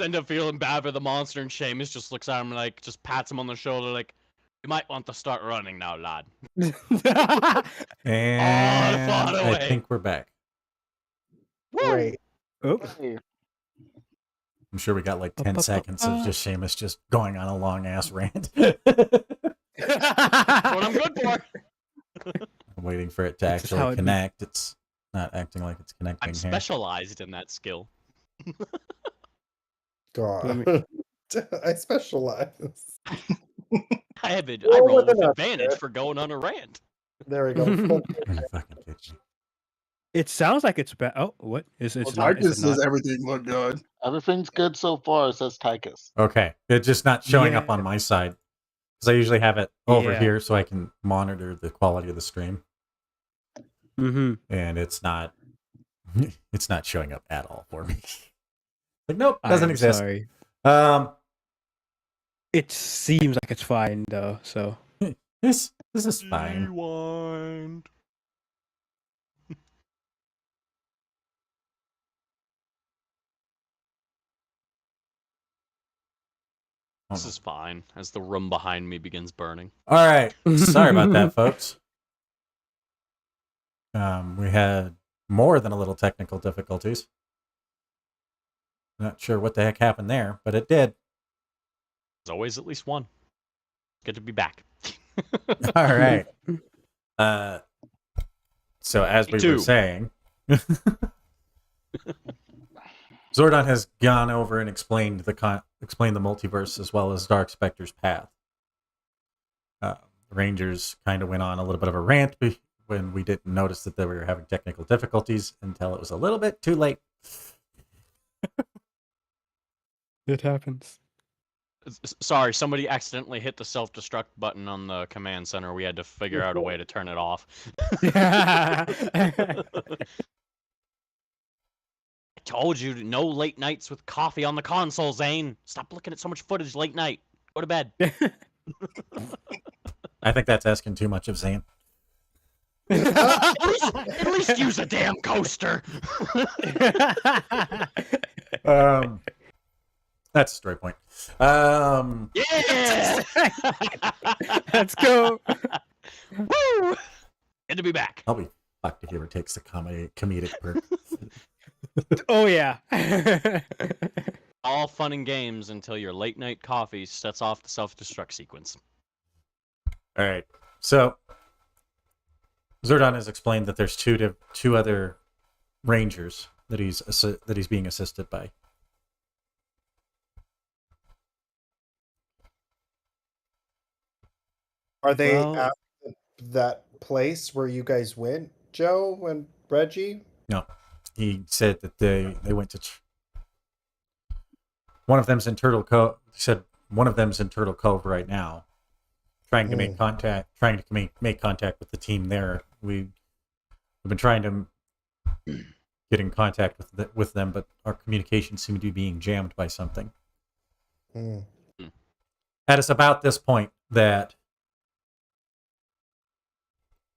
End up feeling bad for the monster, and Seamus just looks at him like, just pats him on the shoulder like, you might want to start running now, lad. And I think we're back. Great. Oops. I'm sure we got like 10 seconds of just Seamus just going on a long ass rant. That's what I'm good for. I'm waiting for it to actually connect. It's not acting like it's connecting. I'm specialized in that skill. God. I specialize. I roll with advantage for going on a rant. There we go. Fucking kitchen. It sounds like it's bad. Oh, what? It's not. Tychus says everything look good. Everything's good so far, says Tychus. Okay. It's just not showing up on my side. Because I usually have it over here so I can monitor the quality of the stream. Mm-hmm. And it's not showing up at all for me. Like, nope, doesn't exist. Sorry. It seems like it's fine though, so this is fine. Rewind. This is fine, as the room behind me begins burning. All right. Sorry about that, folks. We had more than a little technical difficulties. Not sure what the heck happened there, but it did. There's always at least one. Good to be back. All right. So as we were saying, Zordon has gone over and explained the multiverse as well as Dark Specter's path. The Rangers kind of went on a little bit of a rant when we didn't notice that they were having technical difficulties until it was a little bit too late. it happens. Sorry, somebody accidentally hit the self-destruct button on the command center. We had to figure out a way to turn it off. I told you, no late nights with coffee on the console, Zane. Stop looking at so much footage late night. Go to bed. I think that's asking too much of Zane. At least use a damn coaster. That's a story point. Yeah! Let's go. Woo! Good to be back. I'll be fucked if he ever takes the comedic perk. Oh, yeah. All fun and games until your late night coffee sets off the self-destruct sequence. All right. So, Zordon has explained that there's two other Rangers that he's being assisted by. Are they at that place where you guys went, Joe and Reggie? No. He said that they went to... One of them's in Turtle Cove. He said one of them's in Turtle Cove right now, trying to make contact with the team there. We've been trying to get in contact with them, but our communications seem to be being jammed by something. And it's about this point that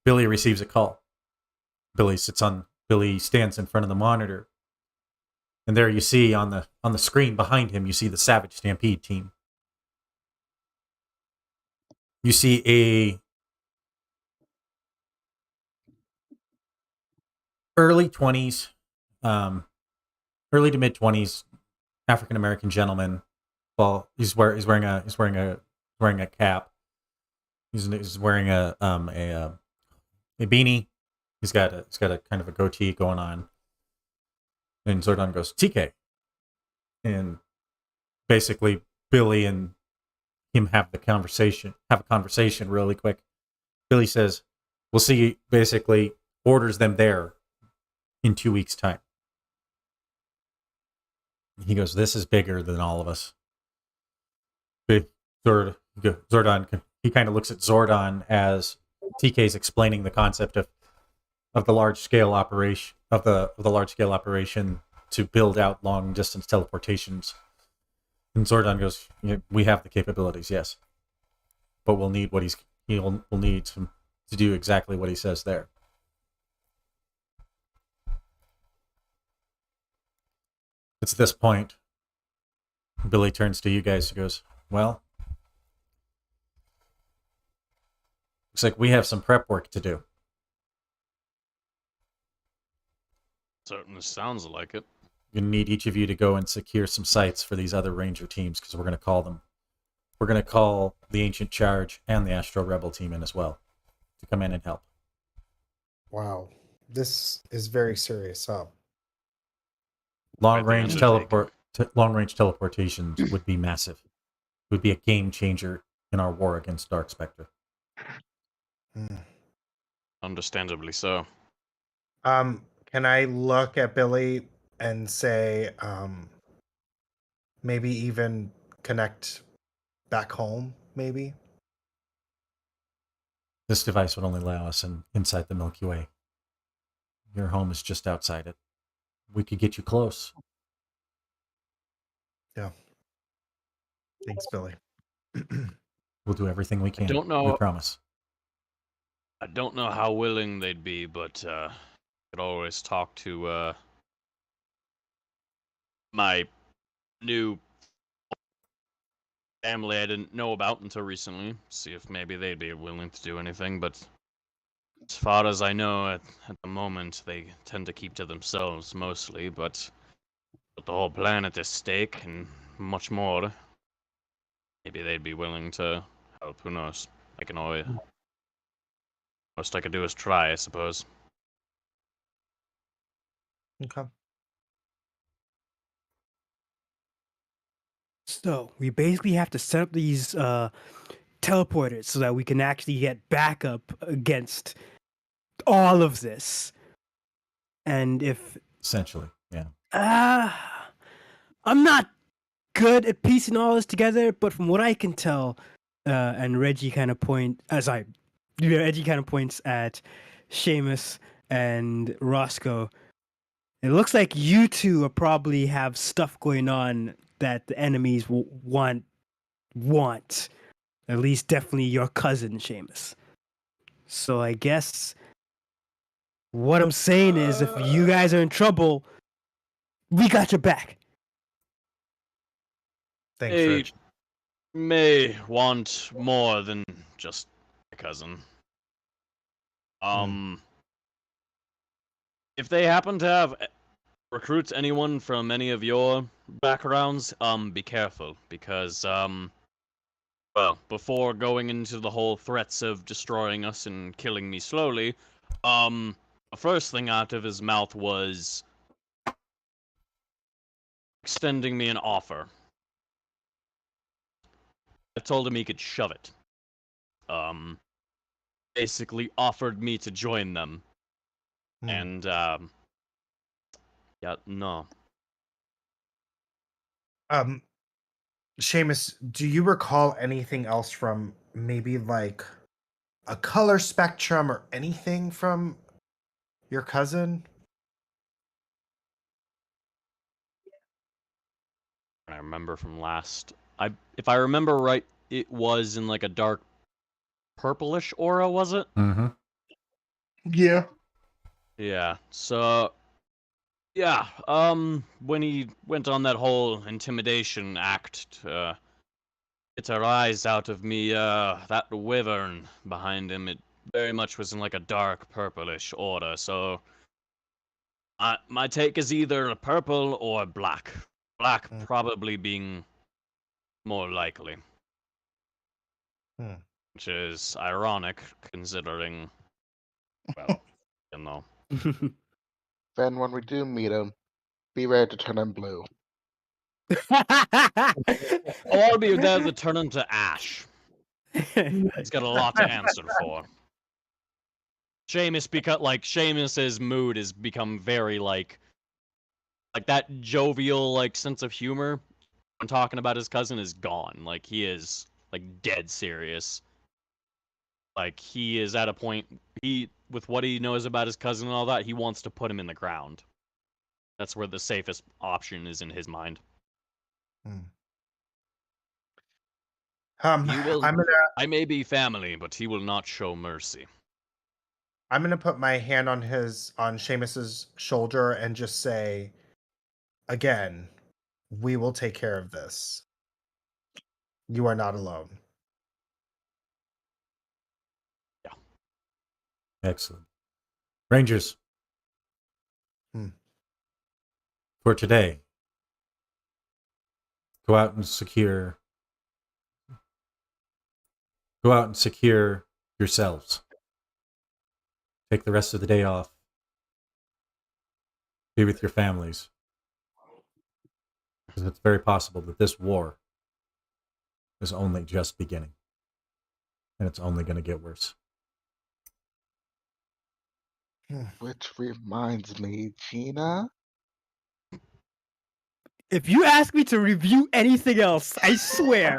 Billy receives a call. Billy stands in front of the monitor. And there you see on the screen behind him, you see the Savage Stampede team. You see a early 20s, early to mid 20s African American gentleman. Well, he's wearing a cap. He's wearing a beanie. He's got a kind of a goatee going on. And Zordon goes, TK. And basically Billy and him have a conversation really quick. Billy says, we'll see, basically orders them there in 2 weeks' time. He goes, this is bigger than all of us. Zordon, he kind of looks at Zordon as TK's explaining the concept of the large scale operation to build out long distance teleportations. And Zordon goes, we have the capabilities, yes, but we'll need we'll need to do exactly what he says there. It's this point Billy turns to you guys and goes, well, looks like we have some prep work to do. Certainly sounds like it. We're going to need each of you to go and secure some sites for these other Ranger teams because we're going to call them. We're going to call the Ancient Charge and the Astro Rebel team in as well to come in and help. Wow. This is very serious, huh? Long Quite the range teleportations would be massive. It would be a game changer in our war against Dark Spectre. Hmm. Understandably so. Can I look at Billy and say, maybe even connect back home, maybe? This device would only allow us inside the Milky Way. Your home is just outside it. We could get you close. Yeah. Thanks, Billy. We'll do everything we can. don't know- We promise. I don't know how willing they'd be, but could always talk to my new family I didn't know about until recently. See if maybe they'd be willing to do anything, but as far as I know, at the moment, they tend to keep to themselves mostly, but with the whole planet at stake and much more, maybe they'd be willing to help. Who knows? I can always... Most I could do is try, I suppose. Okay. So we basically have to set up these teleporters so that we can actually get backup against all of this. And if Essentially, yeah. I'm not good at piecing all this together, but from what I can tell, and Reggie kind of points at Seamus and Roscoe. It looks like you two are probably have stuff going on that the enemies will want. At least definitely your cousin, Seamus. So I guess what I'm saying is if you guys are in trouble, we got your back. Thanks, They Rich. may want more than just my cousin. If they happen to have recruits anyone from any of your backgrounds, be careful because well, before going into the whole threats of destroying us and killing me slowly, the first thing out of his mouth was extending me an offer. I told him he could shove it. Basically offered me to join them. And, yeah, no. Seamus, do you recall anything else from maybe like a color spectrum or anything from your cousin? I remember from last... if I remember right, it was in like a dark purplish aura, was it? Mm-hmm. Yeah. Yeah, so... Yeah, when he went on that whole intimidation act to get her eyes out of me, that wyvern behind him, it very much was in like a dark purplish aura, so... my take is either purple or black. Black probably being more likely. Which is ironic, considering, well, you know. Then when we do meet him, be ready to turn him blue. I'll be there to turn him to ash. He's got a lot to answer for. Seamus's mood has become very, like that jovial, like, sense of humor when talking about his cousin is gone. Like, he is, like, dead serious. Like, he is at a point, with what he knows about his cousin and all that, he wants to put him in the ground. That's where the safest option is in his mind. I may be family, but he will not show mercy. I'm gonna put my hand on Seamus's shoulder and just say, again, we will take care of this. You are not alone. Excellent. Rangers. Hmm. For today, go out and secure yourselves. Take the rest of the day off. Be with your families. Because it's very possible that this war is only just beginning. And it's only going to get worse. Which reminds me, Gina. If you ask me to review anything else, I swear.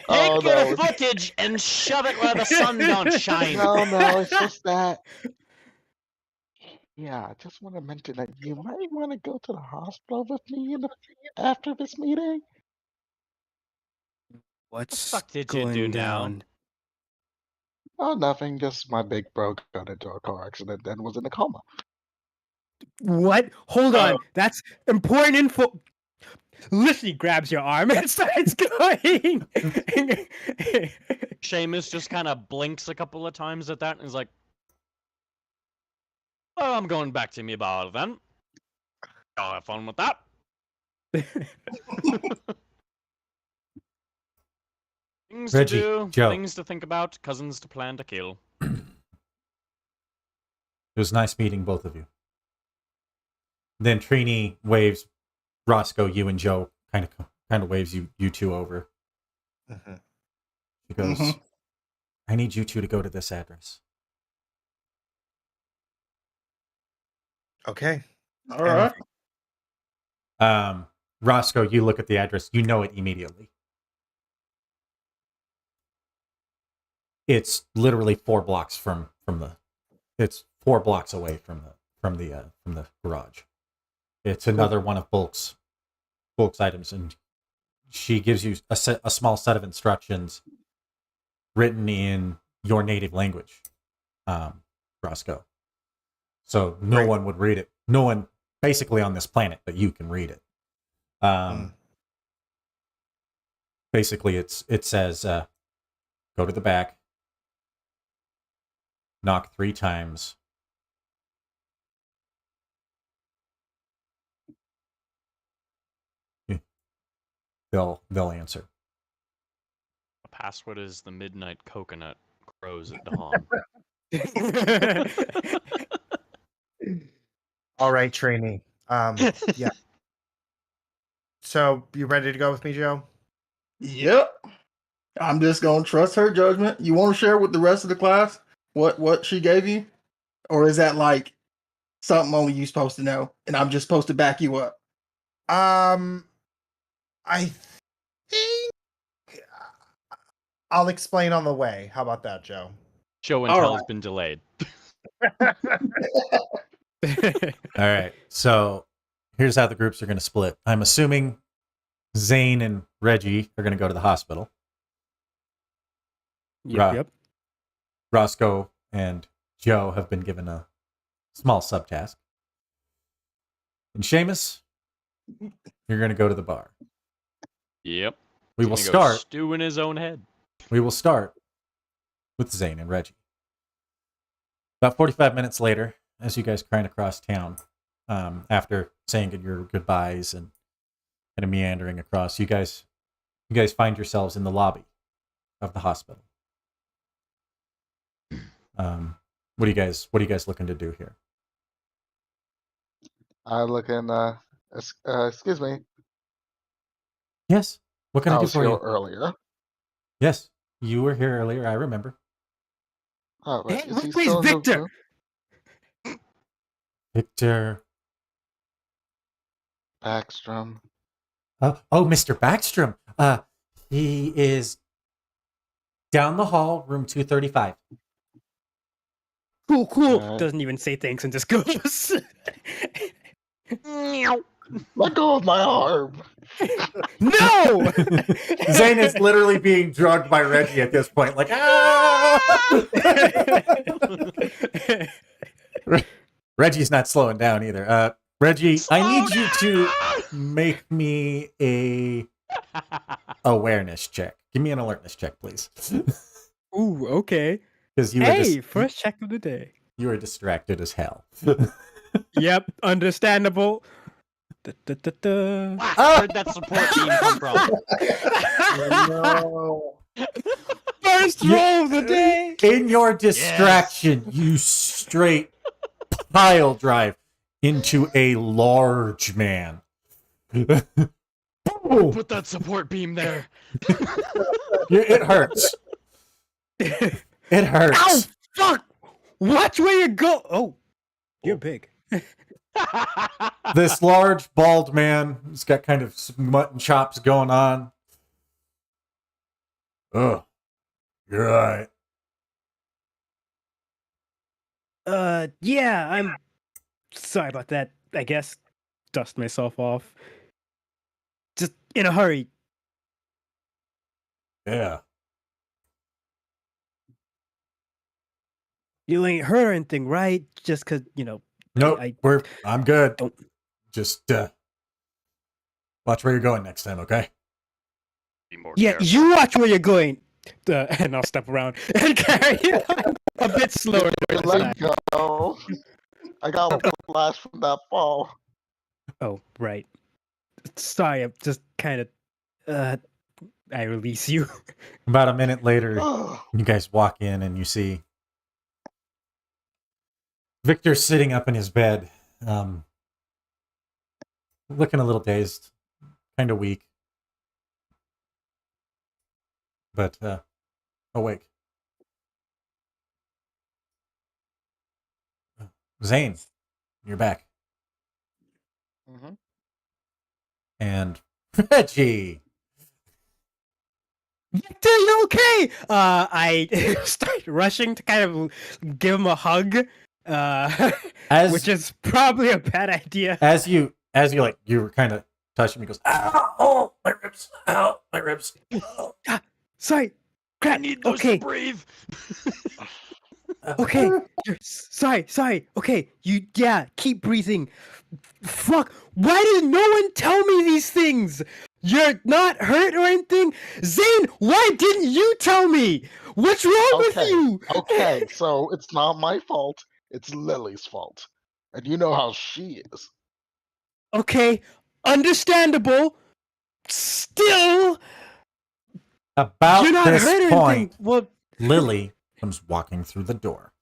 Oh, Take your no. footage and shove it where the sun don't shine. No, it's just that. Yeah, I just want to mention that you might want to go to the hospital with me after this meeting. What's fuck did you going do now? down? Oh, nothing. Just my big bro got into a car accident and was in a coma. What? Hold on. That's important info. Literally grabs your arm and starts going. Seamus just kind of blinks a couple of times at that and is like, well, I'm going back to me bar then. Y'all have fun with that. Things Reggie, to do, Joe. things to think about, cousins to plan to kill. It was nice meeting both of you. Then Trini waves Roscoe, you and Joe, kind of waves you two over. Mm-hmm. She goes, I need you two to go to this address. Okay. All right. Roscoe, you look at the address, you know it immediately. It's literally 4 blocks from the. It's 4 blocks away from the garage. It's another one of Bulk's items, and she gives you a small set of instructions written in your native language, Roscoe. So no one would read it. No one, basically on this planet, but you can read it. Basically, it says, go to the back, knock 3 times. They'll answer. The password is the midnight coconut crows at dawn. All right, trainee. Yeah. So you ready to go with me, Joe? Yep. I'm just gonna trust her judgment. You want to share with the rest of the class what she gave you, or is that like something only you supposed to know, and I'm just supposed to back you up? I think I'll explain on the way. How about that, Joe? Show and All tell right. has been delayed. All right. So here's how the groups are going to split. I'm assuming Zane and Reggie are going to go to the hospital. Yep. Roscoe and Joe have been given a small subtask. And Seamus, you're going to go to the bar. Yep. We will start. Stew in his own head. We will start with Zane and Reggie. About 45 minutes later, as you guys grind across town, after saying your goodbyes and kind of meandering across, you guys find yourselves in the lobby of the hospital. What are you guys looking to do here? I look in. Excuse me. Yes. What can I do was for here you? earlier. Yes, you were here earlier. I remember. Oh, right. Hey, Is he where's still in the Victor? room? Victor. Backstrom. Oh, Mr. Backstrom. He is down the hall, room 235. Cool. Alright. Doesn't even say thanks and just goes. Let go of my arm. No! Zane is literally being drugged by Reggie at this point. Like, ah! Reggie's not slowing down either. Reggie, I need you to make me a awareness check. Give me an alertness check, please. Ooh, okay. Because Hey, first check of the day. you were distracted as hell. Yep, understandable. Da-da-da-da. Where'd that support team come from? No. First roll of the day. In your distraction, you straight pile drive into a large man. Boom! Put that support beam there. It hurts. It hurts. Ow! Fuck! Watch where you go. Oh, you're big. This large, bald man, he's got kind of some mutton chops going on. Oh, you're right. Yeah, I'm sorry about that. I guess dust myself off. Just in a hurry. Yeah. You ain't hurt or anything, right? Just cause Nope, I'm good. Don't- Just watch where you're going next time, okay? Be more Yeah, careful. you watch where you're going. And I'll step around and carry you a bit slower. this Let time. go. I got a flash from that fall. Oh, right. Sorry, I'm just kind of. I release you. About a minute later, Oh, you guys walk in and you see Victor sitting up in his bed, looking a little dazed, kind of weak, but awake. Zane, you're back. mhm. And Reggie. Victor, you okay? I start rushing to kind of give him a hug, As which is probably a bad idea. as you like, you were kind of touching me. He goes, ow, oh, my ribs, ow, my ribs. Oh. Sorry, I crap. need those Okay, to breathe. okay. Sorry. Okay, keep breathing. Fuck! Why did no one tell me these things? You're not hurt or anything? Zane, why didn't you tell me? What's wrong with Okay, you? okay, so it's not my fault. It's Lily's fault. And you know how she is. Okay, understandable. Still, About you're not this hurt or point, anything. Well, Lily comes walking through the door,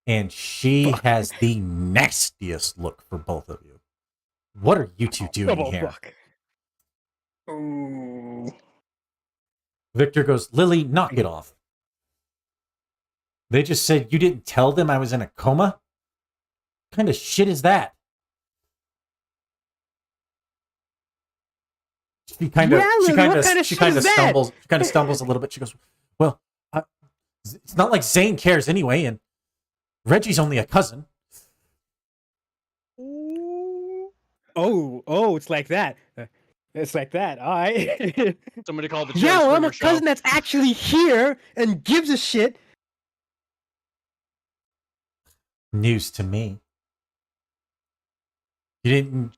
and she Fuck. has the nastiest look for both of you. What are you two doing oh, here? fuck. Ooh. Victor goes, Lily, knock it off. They just said you didn't tell them I was in a coma? What kind of shit is that? She kind of Yeah, Lily, what kind of shit is that? stumbles. She kind of stumbles a little bit. She goes, "Well, it's not like Zane cares anyway, and Reggie's only a cousin." Oh, it's like that. It's like that. All right. Somebody called the Yeah, well, I'm a Springer Show. cousin that's actually here and gives a shit. News to me. You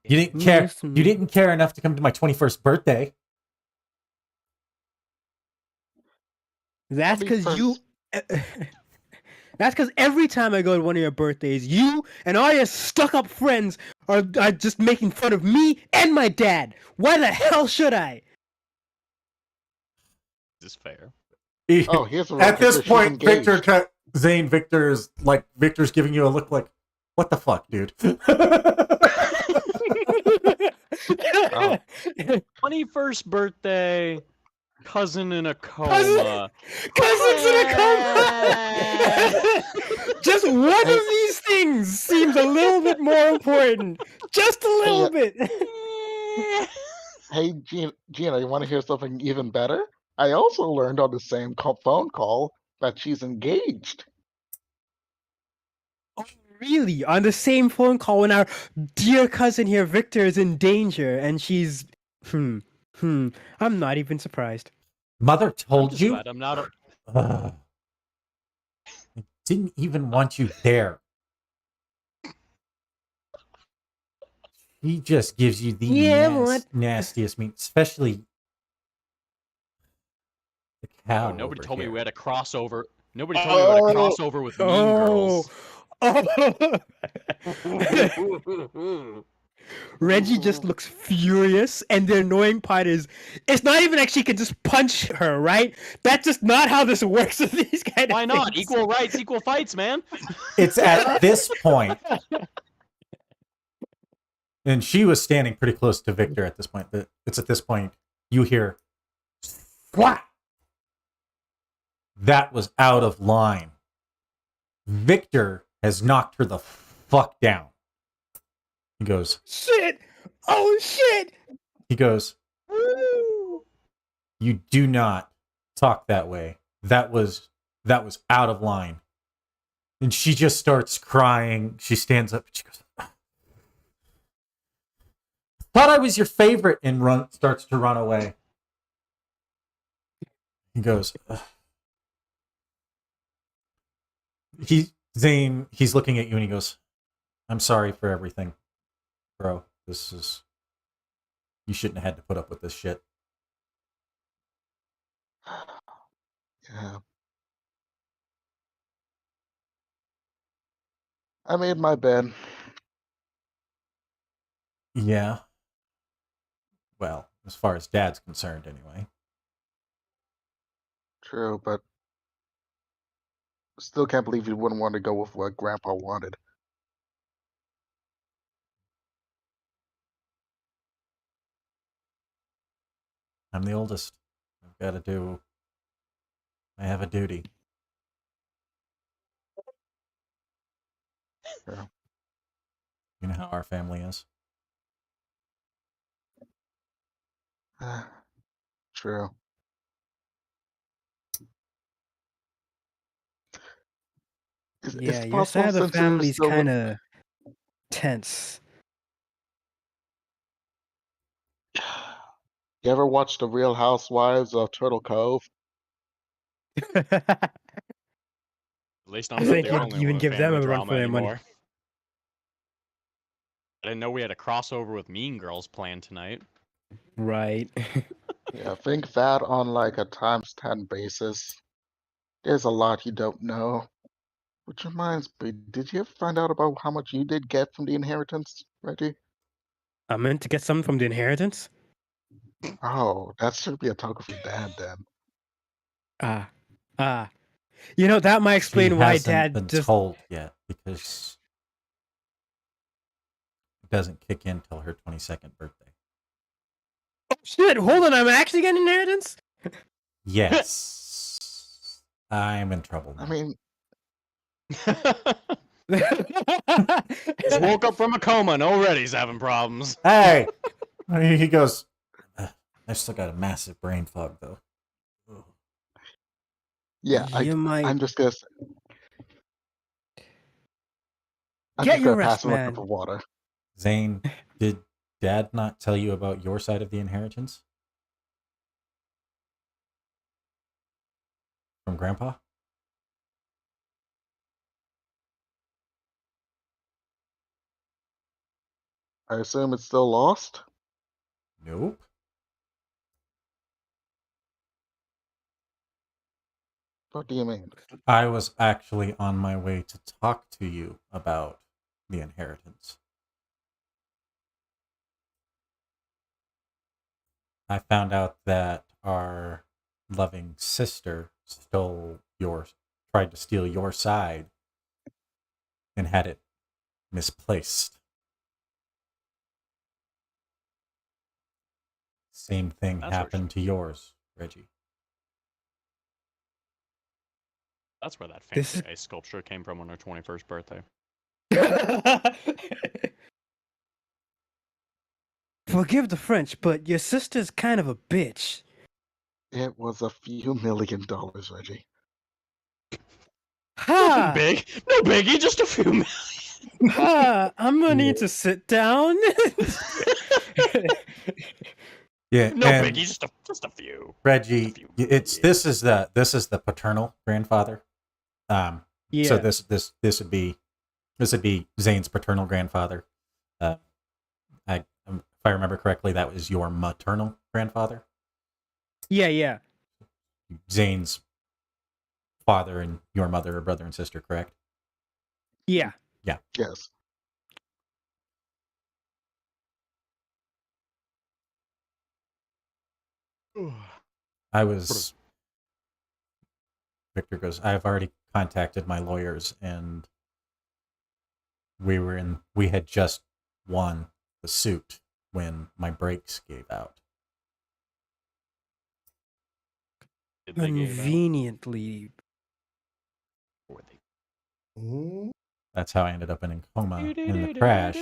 didn't care. News to You me. didn't care enough to come to my 21st birthday. That's Happy because you. first- That's because every time I go to one of your birthdays, you and all your stuck-up friends are just making fun of me and my dad. Why the hell should I? This is fair. Oh, here's a At this record. She's point, Victor engaged. cut Zane. Victor's giving you a look like, what the fuck, dude? Oh. 21st birthday, cousin in a coma. Cousins in a coma. Just one of these things seems a little bit more important. Just a little bit. Hey, Gina, you want to hear something even better? I also learned on the same phone call that she's engaged. Oh, really? On the same phone call when our dear cousin here, Victor, is in danger, and she's I'm not even surprised. Mother I'm told just you. glad I'm not. Ugh. I didn't even want you there. He just gives you the Yeah, what? nastiest meat, especially cow. Oh, nobody over told me here. we had a crossover. Nobody told me we had a crossover with Mean Girls. Reggie just looks furious, and the annoying part is, it's not even like she can just punch her, right? That's just not how this works with these kind Why of not? things. Equal rights, equal fights, man. It's at this point, and she was standing pretty close to Victor at this point. It's at this point you hear, "Swat!" That was out of line. Victor has knocked her the fuck down. He goes, Shit! Oh shit! he goes, "You do not talk that way. That was out of line." And she just starts crying. She stands up. She goes, "Thought I was your favorite," and starts to run away. He goes, "Ugh." Zane, he's looking at you and he goes, "I'm sorry for everything, bro. You shouldn't have had to put up with this shit." Yeah. I made my bed. Yeah. Well, as far as Dad's concerned, anyway. True, but still can't believe you wouldn't want to go with what Grandpa wanted. I'm the oldest. I have a duty. Yeah. You know how our family is. True. Is Yeah, it your side possible of the since you're family's still kind of tense. You ever watch The Real Housewives of Turtle Cove? At least I'm I not think the you'd only even one with give them family a run drama for their money. anymore. I didn't know we had a crossover with Mean Girls planned tonight. Right. Yeah, think that on like a times 10 basis. There's a lot you don't know. Which reminds me, did you ever find out about how much you did get from the inheritance, Reggie? I meant to get something from the inheritance. Oh, that should be a talk for Dad then. Ah. You know, that might She explain why hasn't Dad been just. told yet because it doesn't kick in till her 22nd birthday. Oh shit! Hold on, I'm actually getting inheritance. Yes. I'm in trouble now. I mean, Just woke up from a coma and already he's having problems. Hey! He goes, "I still got a massive brain fog, though." Ugh. yeah, You might I'm just gonna say, I'm get just your gonna pass rest, him a cup man. of water. Zane, did Dad not tell you about your side of the inheritance? From Grandpa? I assume it's still lost? Nope. What do you mean? I was actually on my way to talk to you about the inheritance. I found out that our loving sister tried to steal your side and had it misplaced. Same thing That's where happened to yours, Reggie. That's where that This fancy is- ice sculpture came from on her 21st birthday. Forgive the French, but your sister's kind of a bitch. It was a few $1 million, Reggie. Nothing Ha! big. No biggie, just a few million. Ha! I'm gonna need to sit down. Yeah, No and biggie, just a few. Reggie, few. this is the paternal grandfather. So Yeah. this would be Zane's paternal grandfather. If I remember correctly, that was your maternal grandfather. Yeah. Zane's father and your mother are brother and sister, correct? Yeah. Yes. I was. Victor goes, I've already contacted my lawyers, and we had just won the suit when my brakes gave out. Did they give out? Conveniently. Or they- That's how I ended up in a coma. In the crash,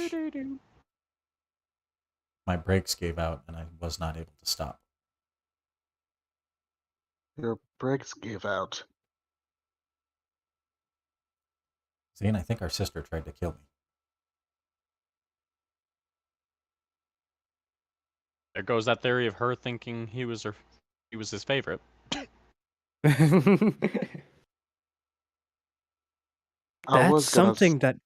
my brakes gave out, and I was not able to stop. Your brakes gave out. Zane, I think our sister tried to kill me. There goes that theory of her thinking he was his favorite. I That's was gonna. something that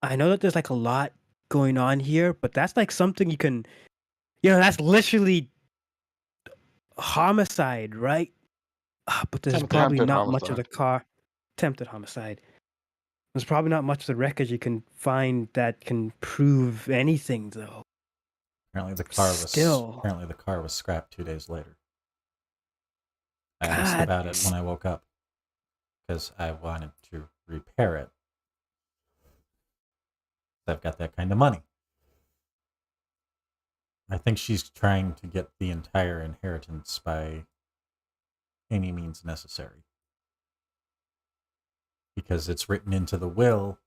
I know that there's like a lot going on here, but that's like something you can, that's literally homicide, right? But there's probably Attempted not much of the homicide. attempted homicide. There's probably not much of the wreckage you can find that can prove anything, though. Apparently the car was scrapped 2 days later. I asked God. about it when I woke up because I wanted to repair it. I've got that kind of money. I think she's trying to get the entire inheritance by any means necessary. Because it's written into the will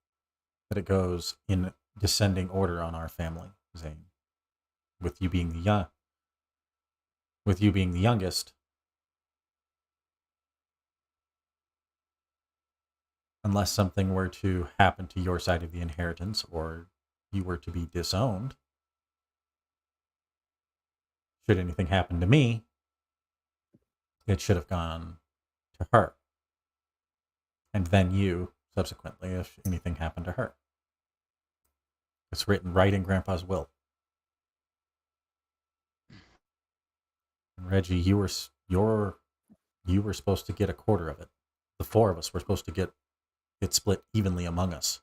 that it goes in descending order on our family, Zane. With you being the youngest, unless something were to happen to your side of the inheritance or you were to be disowned, should anything happen to me, it should have gone to her. And then you, subsequently, if anything happened to her. It's written right in Grandpa's will. And Reggie, you were supposed to get a quarter of it. The four of us were supposed to get it split evenly among us.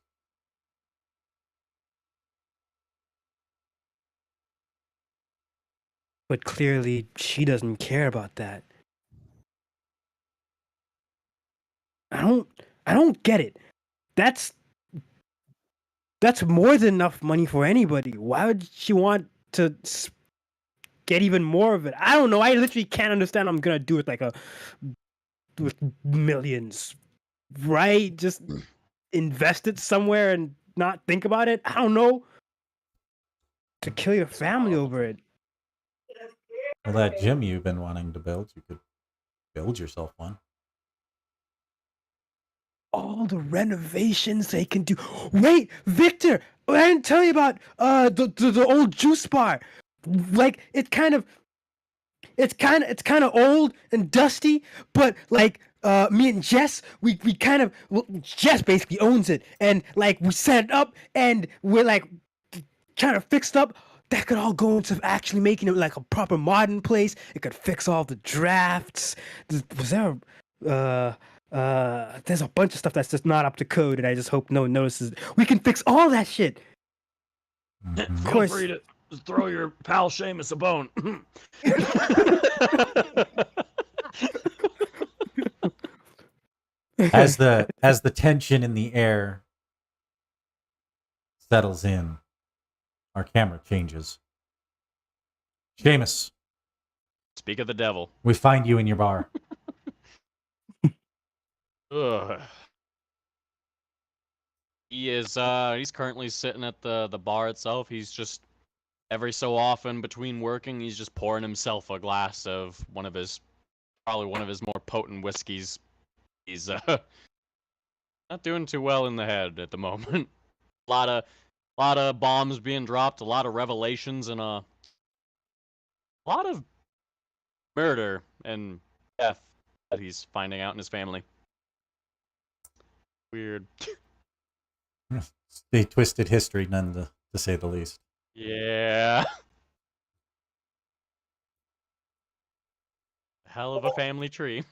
But clearly, she doesn't care about that. I don't get it. That's more than enough money for anybody. Why would she want to get even more of it? I don't know. I literally can't understand. I'm gonna do it with millions, right? Just invest it somewhere and not think about it. I don't know. To kill your family over it. Well, that gym you've been wanting to build, you could build yourself one. All the renovations they can do. Wait, Victor, I didn't tell you about the old juice bar. Like it's kind of old and dusty, but like me and Jess, we kind of Jess basically owns it, and like we set it up, and we're like trying to fix it up. That could all go into actually making it like a proper modern place. It could fix all the drafts. Was there there's a bunch of stuff that's just not up to code, and I just hope no one notices. We can fix all that shit. Mm-hmm. Of course. Feel free to throw your pal Seamus a bone. As the tension in the air settles in, our camera changes. Seamus, Speak of the devil. we find you in your bar. Ugh. He's currently sitting at the bar itself. He's just every so often between working, he's just pouring himself a glass of probably one of his more potent whiskeys. He's not doing too well in the head at the moment. a lot of bombs being dropped, a lot of revelations, and a lot of murder and death that he's finding out in his family. Weird. A twisted history, none to say the least. Yeah. Hell of a family tree.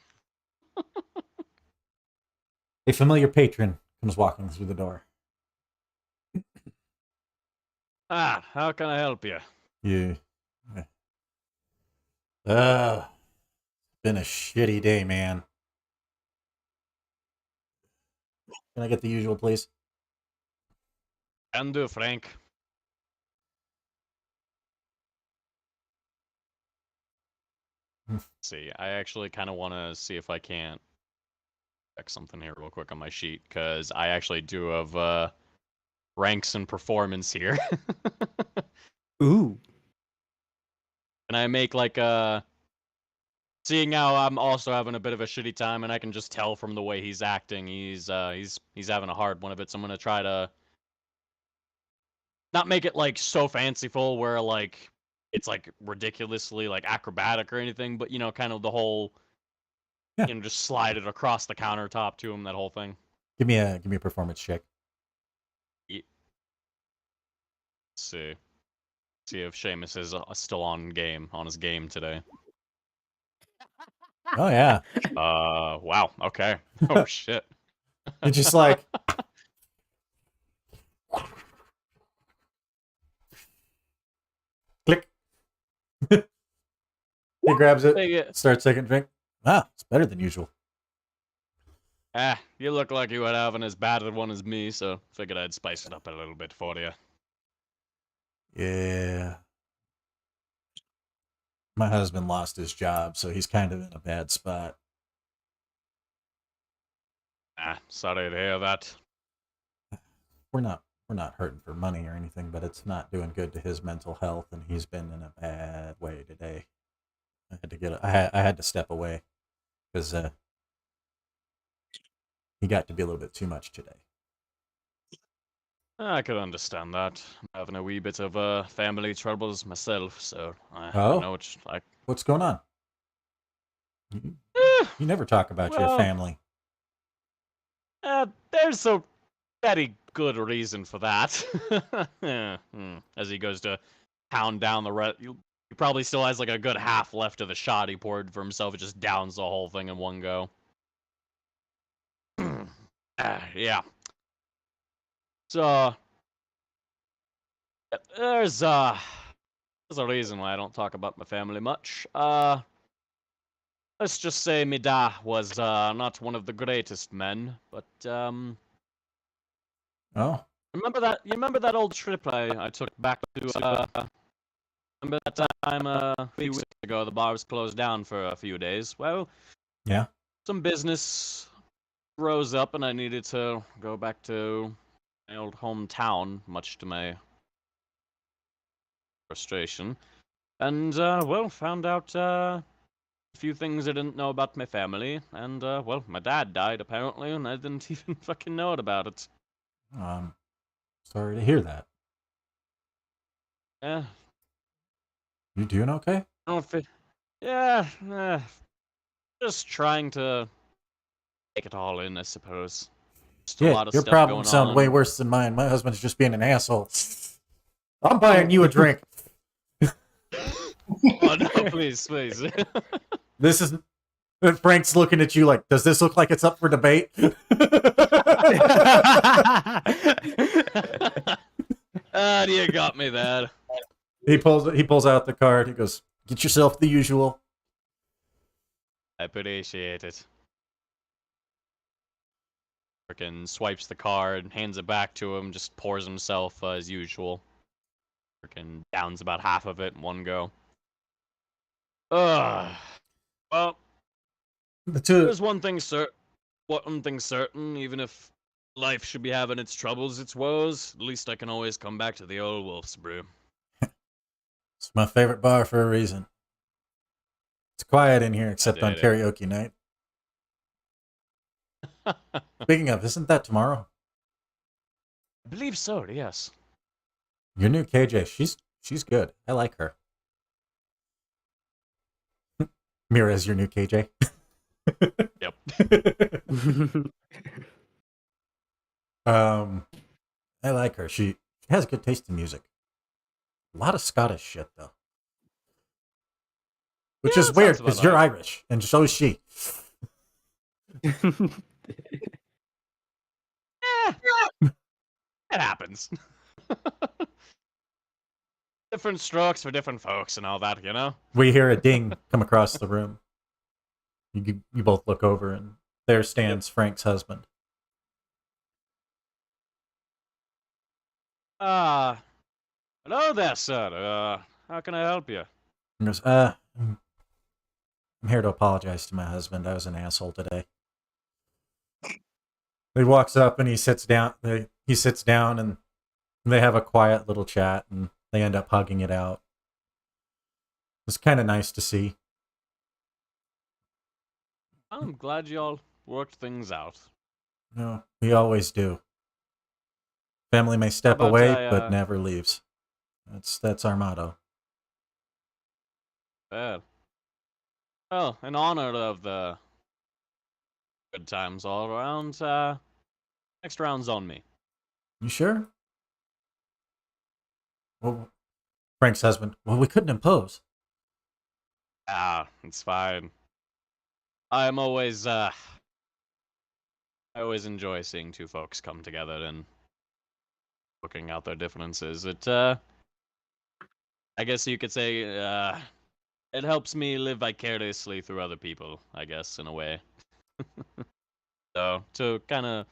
A familiar patron comes walking through the door. Ah, how can I help you? You. Been a shitty day, man. Can I get the usual, please? Can do, Frank. Let's see, I actually kind of want to see if I can't check something here real quick on my sheet, because I actually do have ranks and performance here. Ooh. Can I make like a... Seeing how I'm also having a bit of a shitty time, and I can just tell from the way he's acting, he's having a hard one of it. So I'm gonna try to not make it like so fanciful where like it's like ridiculously like acrobatic or anything, but you know, kind of the whole, Yeah. you know, just slide it across the countertop to him, that whole thing. Give me a performance check. Let's see. See if Seamus is still on his game today. Oh yeah. Wow. Okay. Oh shit. It's just like click. He grabs it, Take it. starts taking a drink. Ah, it's better than usual. Ah, you look like you were having as bad a one as me, so figured I'd spice it up a little bit for you. Yeah. My husband lost his job, so he's kind of in a bad spot. Ah, sorry to hear that. We're not hurting for money or anything, but it's not doing good to his mental health, and he's been in a bad way today. I had to step away because he got to be a little bit too much today. I could understand that. I'm having a wee bit of family troubles myself, so I Oh? know it's like. What's going on? You, Eh, you never talk about your well, family. There's a very good reason for that. As he goes to pound down the rest, he probably still has like a good half left of the shot he poured for himself. It just downs the whole thing in one go. Yeah. So there's a reason why I don't talk about my family much. Let's just say my dad was not one of the greatest men, but Oh, you remember that old trip I took back to remember that time a few weeks ago the bar was closed down for a few days? Well, yeah. some business rose up and I needed to go back to my old hometown, much to my frustration. And well, found out a few things I didn't know about my family, and well, my dad died apparently, and I didn't even fucking know about it. Sorry to hear that. Yeah, You doing okay? I don't know if it, yeah, just trying to take it all in, I suppose. Just a Yeah, lot of your stuff problems going sound on. way worse than mine. My husband's just being an asshole. I'm buying you a drink. Oh no, please, please. This is Frank's looking at you like, does this look like it's up for debate? You got me there. He pulls out the card. He goes, "Get yourself the usual." I appreciate it. Frickin' swipes the card, hands it back to him, just pours himself as usual. Frickin' downs about half of it in one go. Ugh. Well, The two. there's one thing certain, even if life should be having its troubles, its woes, at least I can always come back to the old Wolf's Brew. It's my favorite bar for a reason. It's quiet in here except on did it. karaoke night. Speaking of, isn't that tomorrow? I believe so, yes. Your new KJ, she's good. I like her. Mira's your new KJ. Yep. I like her. She has good taste in music. A lot of Scottish shit, though. Which Yeah, is that weird, sounds about because you're right. Irish, and so is she. Eh, it happens. Different strokes for different folks and all that, you know? We hear a ding come across the room. You both look over, and there stands Frank's husband. Hello there, sir. How can I help you? He goes, I'm here to apologize to my husband. I was an asshole today. He walks up and he sits down. He sits down and they have a quiet little chat and they end up hugging it out. It's kind of nice to see. I'm glad y'all worked things out. No, we always do. Family may How step about away, but never leaves. That's our motto. bad. Well, in honor of the good times all around, next round's on me. You sure? Well, Frank's husband. Well, we couldn't impose. It's fine. I always enjoy seeing two folks come together and working out their differences. I guess you could say, it helps me live vicariously through other people, I guess, in a way. So, to kind of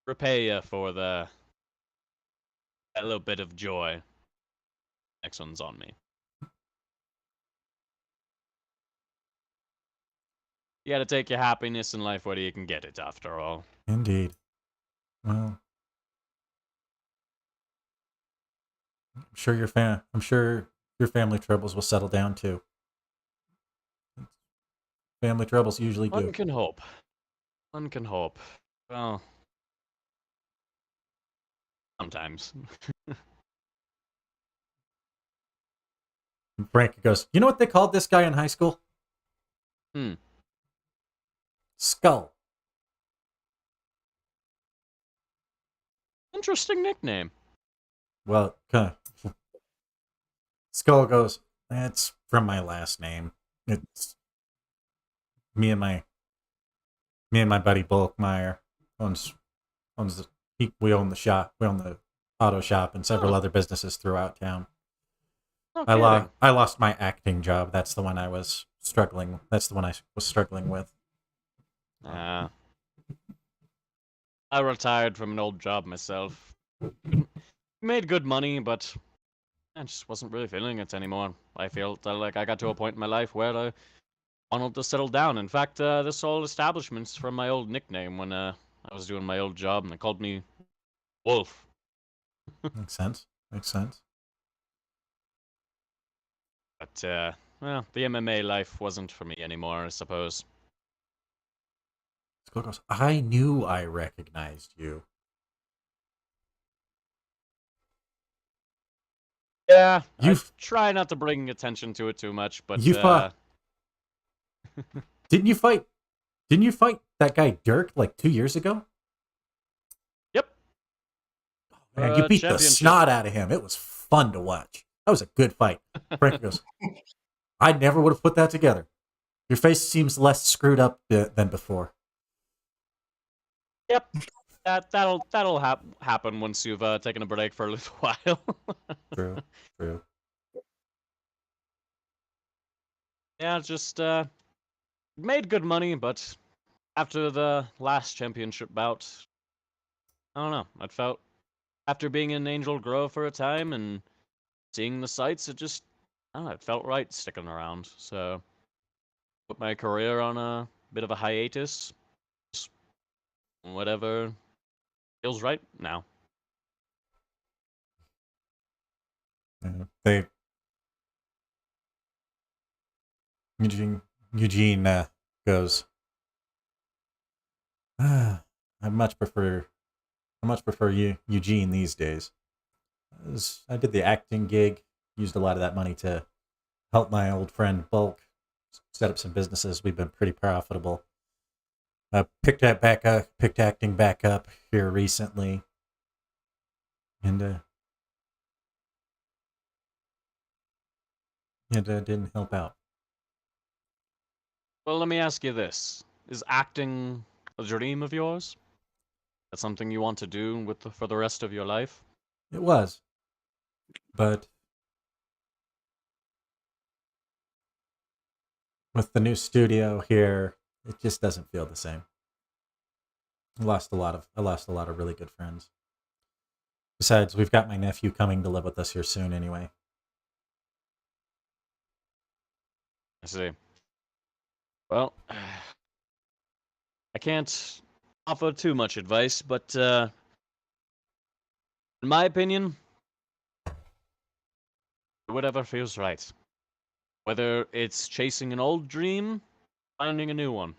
repay you for that little bit of joy, next one's on me. You gotta take your happiness in life where you can get it, after all. Indeed. Well, I'm sure your family troubles will settle down too. Family troubles usually do. One can hope. One can hope. Well, sometimes. And Frank goes, you know what they called this guy in high school? Hmm. Skull. Interesting nickname. Well, Skull goes, that's from my last name. It's me and my buddy Bulkmeyer owns we own the shop. We own the auto shop and several other businesses throughout town. No I kidding. lost my acting job. That's the one I was struggling. That's the one I was struggling with. I retired from an old job myself. Made good money, but I just wasn't really feeling it anymore. I felt like I got to a point in my life where I wanted to settle down. In fact, this whole establishment's from my old nickname when I was doing my old job, and they called me Wolf. Makes sense. Makes sense. But, well, the MMA life wasn't for me anymore, I suppose. Skull goes, I knew I recognized you. Yeah, I You've- try not to bring attention to it too much, but Didn't you fight that guy Dirk like 2 years ago? Yep. Man, you beat the Championship. snot out of him. It was fun to watch. That was a good fight. Frank goes, I never would have put that together. Your face seems less screwed up than before. Yep. That'll happen once you've taken a break for a little while. True. Yeah, just made good money, but after the last championship bout, I don't know. I felt after being in Angel Grove for a time and seeing the sights, I don't know, it felt right sticking around. So put my career on a bit of a hiatus. Just whatever feels right now. They Eugene goes, I much prefer Eugene these days. I did the acting gig, used a lot of that money to help my old friend Bulk set up some businesses. We've been pretty profitable. Picked acting back up here recently, and It didn't help out. Well, let me ask you this: is acting a dream of yours? That's something you want to do for the rest of your life? It was, but with the new studio here, it just doesn't feel the same. I lost a lot of really good friends. Besides, we've got my nephew coming to live with us here soon anyway. I see. Well, I can't offer too much advice, but in my opinion, whatever feels right. Whether it's chasing an old dream, finding a new one.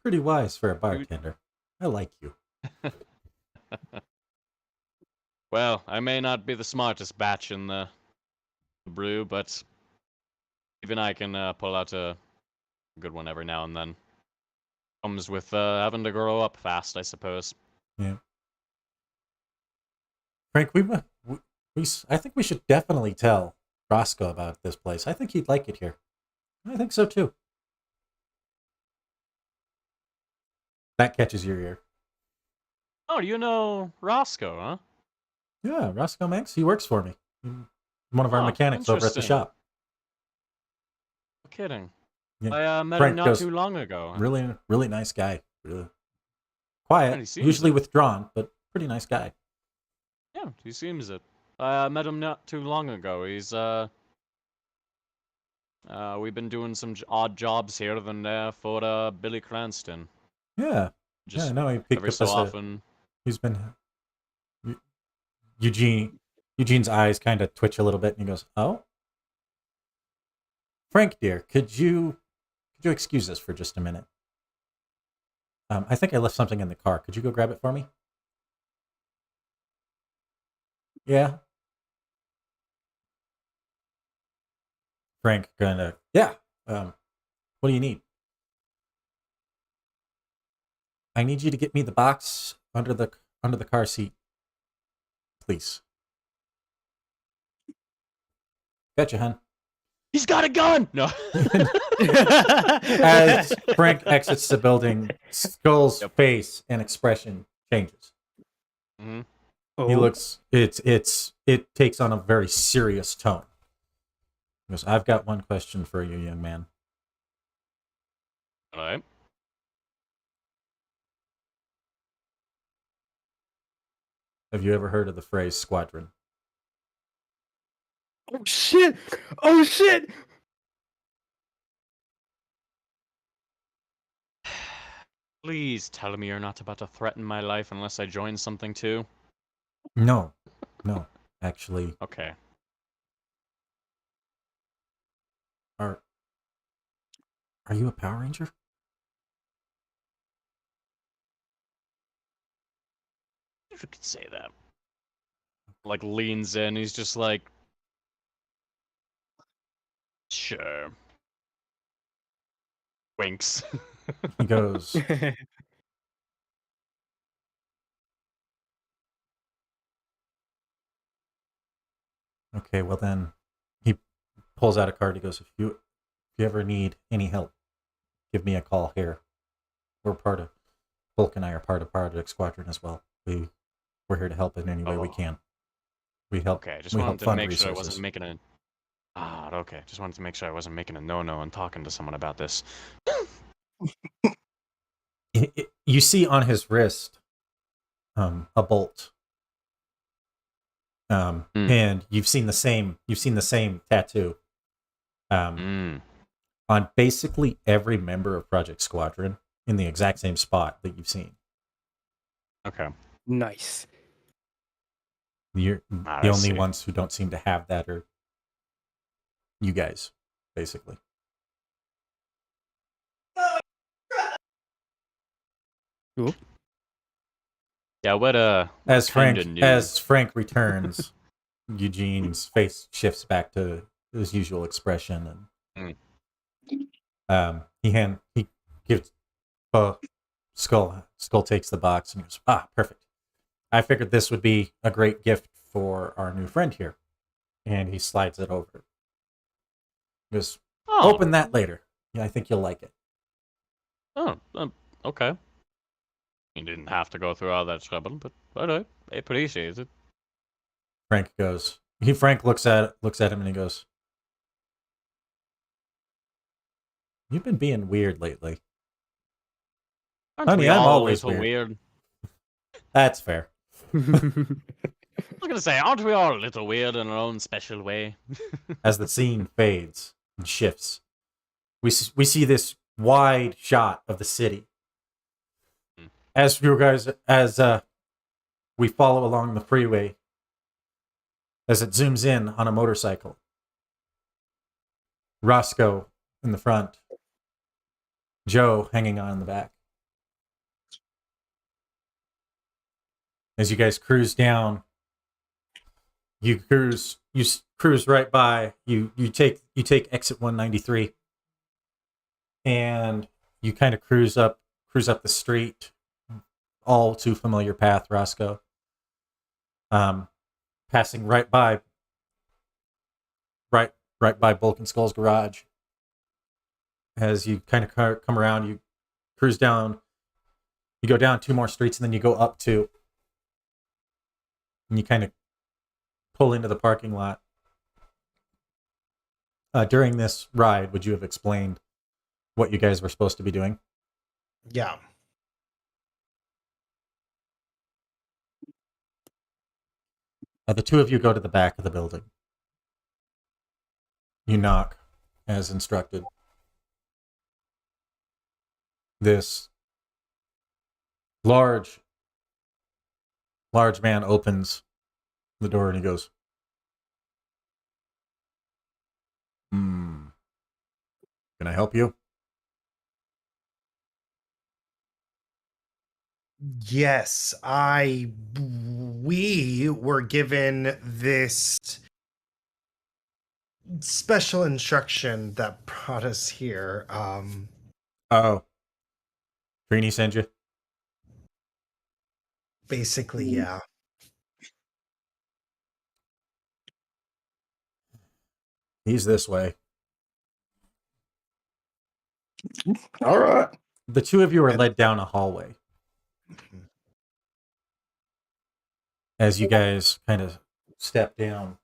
Pretty wise for a You- bartender. I like you. Well, I may not be the smartest batch in the brew, but even I can pull out a good one every now and then. Comes with having to grow up fast, I suppose. Yeah. Frank, I think we should definitely tell Roscoe about this place. I think he'd like it here. I think so too. That catches your ear. Oh, you know Roscoe, huh? Yeah, Roscoe Manx, he works for me. One of our Oh, mechanics over at the interesting. shop. No kidding. Yeah. I met Frank him not goes, too long ago. Really, really nice guy. Really Yeah, quiet, he seems usually it. withdrawn, but pretty nice guy. Yeah, he seems it. I met him not too long ago. He's we've been doing some odd jobs here and there for Billy Cranston. Yeah, Just no, he picked every up so us often. he's been Eugene's eyes kind of twitch a little bit, and he goes, "Oh, Frank, dear, could you excuse us for just a minute? I think I left something in the car. Could you go grab it for me?" Yeah. Frank gonna, yeah. What do you need? I need you to get me the box under the car seat, please. Gotcha, hun. He's got a gun. No. As Frank exits the building, Skull's Yep. face and expression changes. Hmm. He looks. It takes on a very serious tone. He goes, "I've got one question for you, young man. All right. Have you ever heard of the phrase squadron?" Oh shit! Oh shit! Please tell me you're not about to threaten my life unless I join something too. No, actually, Okay. are you a Power Ranger? If you could say that. Like leans in. He's just like, sure. Winks. He goes, "Okay, well then," he pulls out a card. He goes, if you ever need any help, give me a call here. Bulk and I are part of Project Squadron as well. We're here to help in any way we Oh. can. We help. Okay, just we wanted help to fund make sure I resources. wasn't making a. Ah, okay. Just wanted to make sure I wasn't making a no-no and talking to someone about this. You see on his wrist a bolt. And you've seen the same tattoo on basically every member of Project Squadron in the exact same spot that you've seen. Okay. Nice. You're I the only see. ones who don't seem to have that are you guys, basically. Cool. Yeah, As kinda Frank returns, Eugene's face shifts back to his usual expression, and he gives Skull takes the box and goes, "Ah, perfect. I figured this would be a great gift for our new friend here. and he slides it over. Just Oh, open that later. Yeah, I think you'll like it. oh, okay. You didn't have to go through all that trouble, but I appreciate it. Frank goes. Frank looks at him and he goes, "You've been being weird lately." Aren't Honey, we I'm all a always little weird. weird? That's fair. I was gonna say, aren't we all a little weird in our own special way? As the scene fades and shifts, we see this wide shot of the city. As you guys, we follow along the freeway, as it zooms in on a motorcycle. Roscoe in the front, Joe hanging on in the back. As you guys cruise down, you cruise right by. You take exit 193, and you kind of cruise up the street, all too familiar path, Roscoe. Passing right by Bulk and Skull's garage. As you kind of come around, you cruise down. You go down 2 more streets, and then you go up 2. And you kind of pull into the parking lot. During this ride, would you have explained what you guys were supposed to be doing? Yeah. The 2 of you go to the back of the building. You knock, as instructed. This large man opens the door and he goes, Can I help you? Yes, we were given this special instruction that brought us here. Oh. Trini sent you? Basically, yeah. He's this way. All right. The 2 of you are led down a hallway. As you guys kind of step down.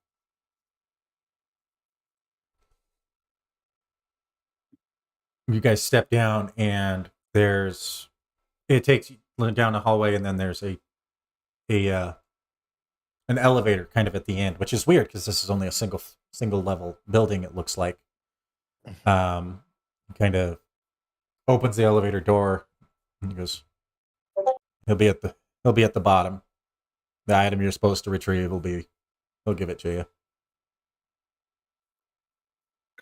You guys step down, and it takes you down a hallway, and then there's an elevator kind of at the end, which is weird because this is only a single level building. It looks like, kind of opens the elevator door, and he goes, he'll be at the bottom. The item you're supposed to retrieve he'll give it to you.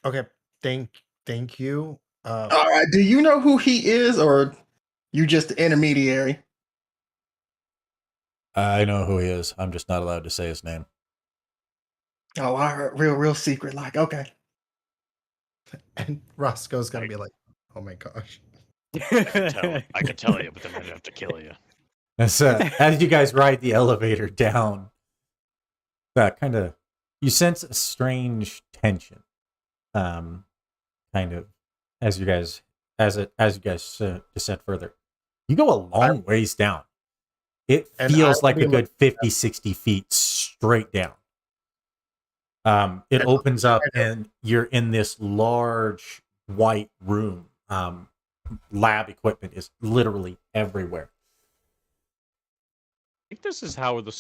Okay. Thank you. All right. Do you know who he is, or you just the intermediary? I know who he is. I'm just not allowed to say his name. Oh, I heard real secret. Like, okay. And Roscoe's gonna be like, "Oh my gosh." I could tell you, but then I'd have to kill you. As you guys ride the elevator down, you sense a strange tension. Kind of as you guys descend further. You go a long ways down. It feels like a good 50, 60 feet straight down. It opens up and you're in this large white room. Lab equipment is literally everywhere. I think this is how the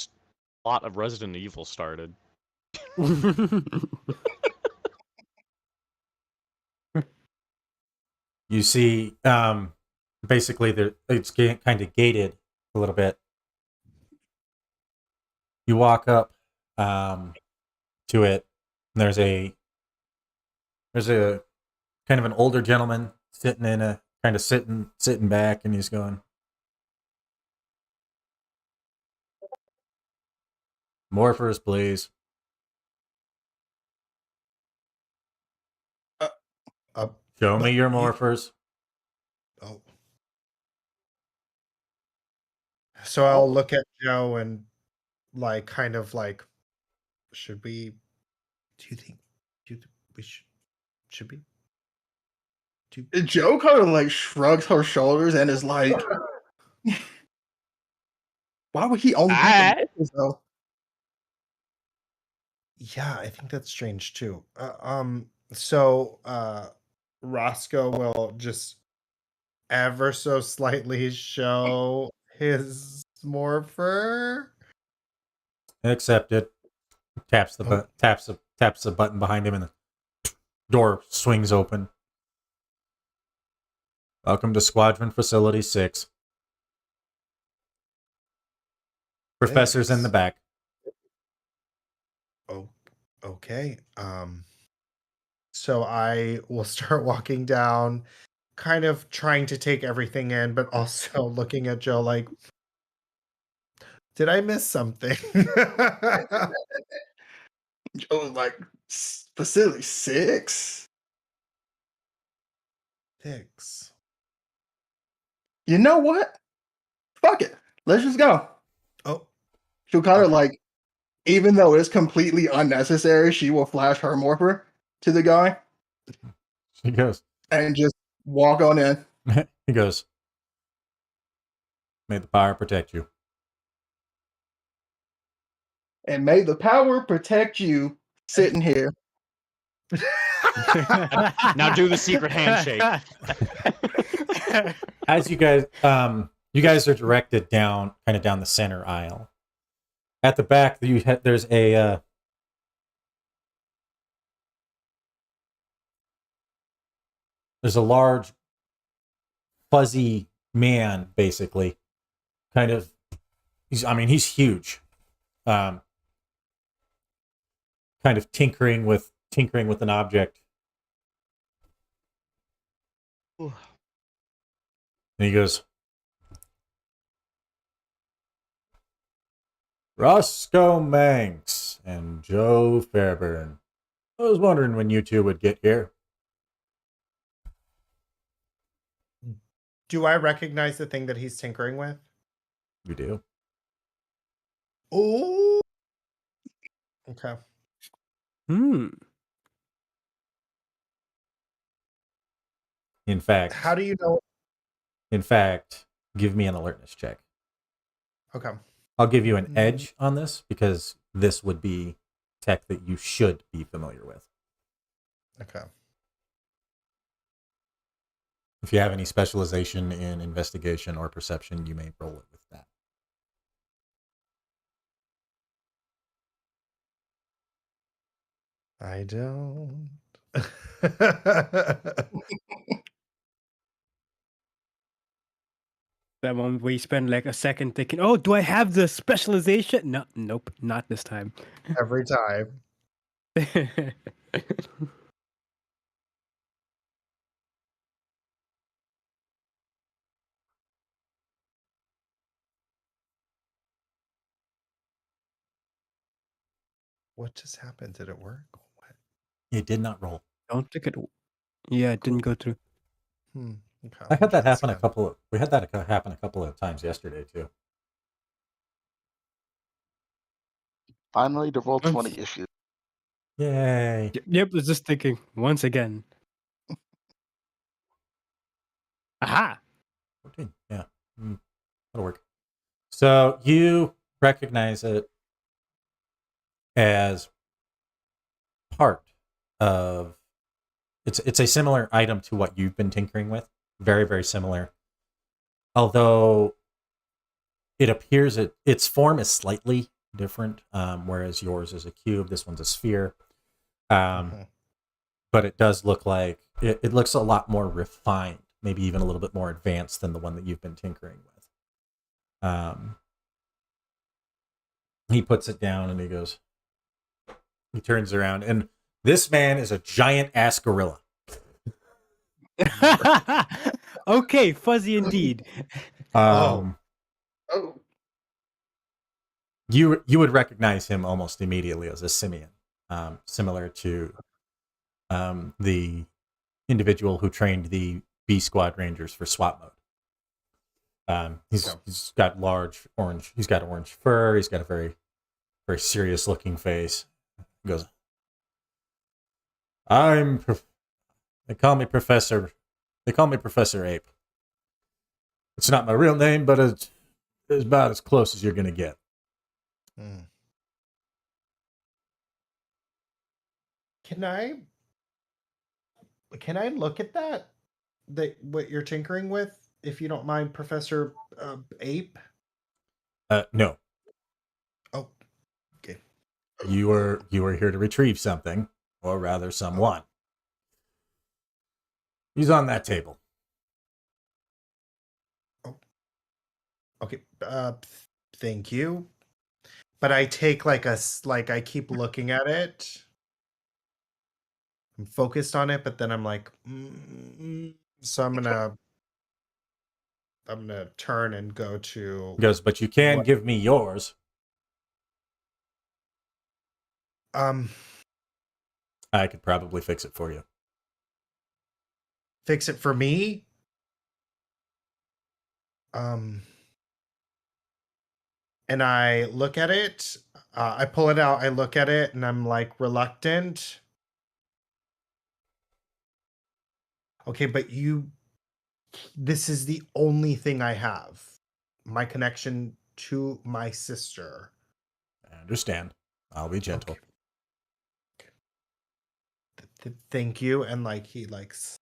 plot of Resident Evil started. You see, basically, it's kind of gated a little bit. You walk up to it, and there's a kind of an older gentleman sitting back, and he's going, "Morphers, please." Show me your morphers. Oh. So I'll look at Joe and kind of like, should we Do you think we should be? Joe kind of like shrugs her shoulders and is like, "Why would he only eat the Alright. morsels, though?" Yeah, I think that's strange too. So Roscoe will just ever so slightly show his morpher. Accept it. Taps the Oh. taps the button behind him, and the door swings open. Welcome to Squadron Facility 6. Professor's in the back. Oh, okay. So I will start walking down, kind of trying to take everything in, but also looking at Joe like, did I miss something? Joe was like, "Facility 6? 6. You know what? Fuck it. Let's just go." Oh, She'll kind of Okay. like, even though it's completely unnecessary, she will flash her morpher to the guy He goes. and just walk on in. He goes. May the power protect you. And may the power protect you sitting here. Now do the secret handshake. As you guys are directed down, kind of down the center aisle. At the back, there's a large, fuzzy man, basically. Kind of, he's huge. Kind of tinkering with an object. Ooh. And he goes, Roscoe Manx and Joe Fairburn. I was wondering when you two would get here. do I recognize the thing that he's tinkering with? You do. Oh. Okay. Hmm. In fact, How do you know? give me an alertness check. Okay. I'll give you an edge on this because this would be tech that you should be familiar with. Okay. If you have any specialization in investigation or perception, you may roll it with that. I don't. That one where you spend like a second thinking, "Oh, do I have the specialization?" No, nope, not this time. Every time. What just happened? Did it work? What? It did not roll. Don't think it. Yeah, it didn't go through. Okay. I had that happen again. we had that happen a couple of times yesterday too. Finally, the roll Once- 20 issue. Yay. Yep, was just thinking once again. Aha! 14. Yeah. That'll work. So you recognize it as part of it's a similar item to what you've been tinkering with. Very, very similar. Although it appears its form is slightly different, whereas yours is a cube, this one's a sphere. But it does look like it looks a lot more refined, maybe even a little bit more advanced than the one that you've been tinkering with. He puts it down and he turns around, and this man is a giant ass gorilla. Okay, fuzzy indeed. Oh. You would recognize him almost immediately as a simian, similar to the individual who trained the B Squad Rangers for SWAT mode. He's got He's got orange fur. He's got a very, very serious looking face. He goes, They call me Professor. They call me Professor Ape. It's not my real name, but it's about as close as you're gonna get. Hmm. Can I look at that? What you're tinkering with, if you don't mind, Professor Ape? No. Oh, okay. You were here to retrieve something, or rather someone. He's on that table. Okay. Thank you. But I take like I keep looking at it. I'm focused on it, but then I'm like, so I'm gonna turn and go to. He goes, but you can What? give me yours. I could probably fix it for you. Fix it for me. And I look at it. I pull it out. I look at it, and I'm like reluctant. Okay, but this is the only thing I have. My connection to my sister. I understand. I'll be gentle. Okay. Thank you. And like he likes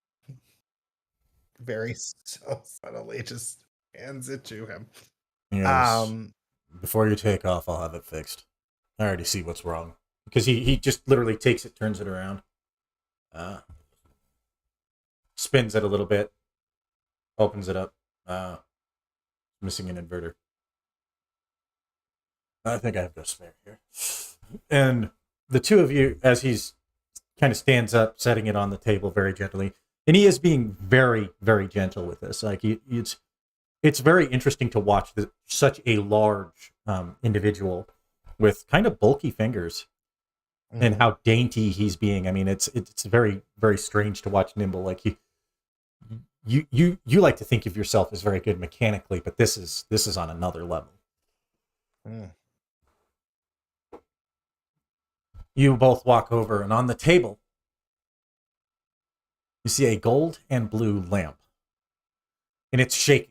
very so subtly just hands it to him. He goes, before you take off, I'll have it fixed. I already see what's wrong. Because he just literally takes it, turns it around. Spins it a little bit. Opens it up. Missing an inverter. I think I have no spare here. And the two of you, as he's kind of stands up, setting it on the table very gently, and he is being very, very gentle with this. Like it's very interesting to watch such a large individual with kind of bulky fingers, and how dainty he's being. I mean, it's very, very strange to watch Nimble. Like you like to think of yourself as very good mechanically, but this is on another level. You both walk over, and on the table, you see a gold and blue lamp, and it's shaking.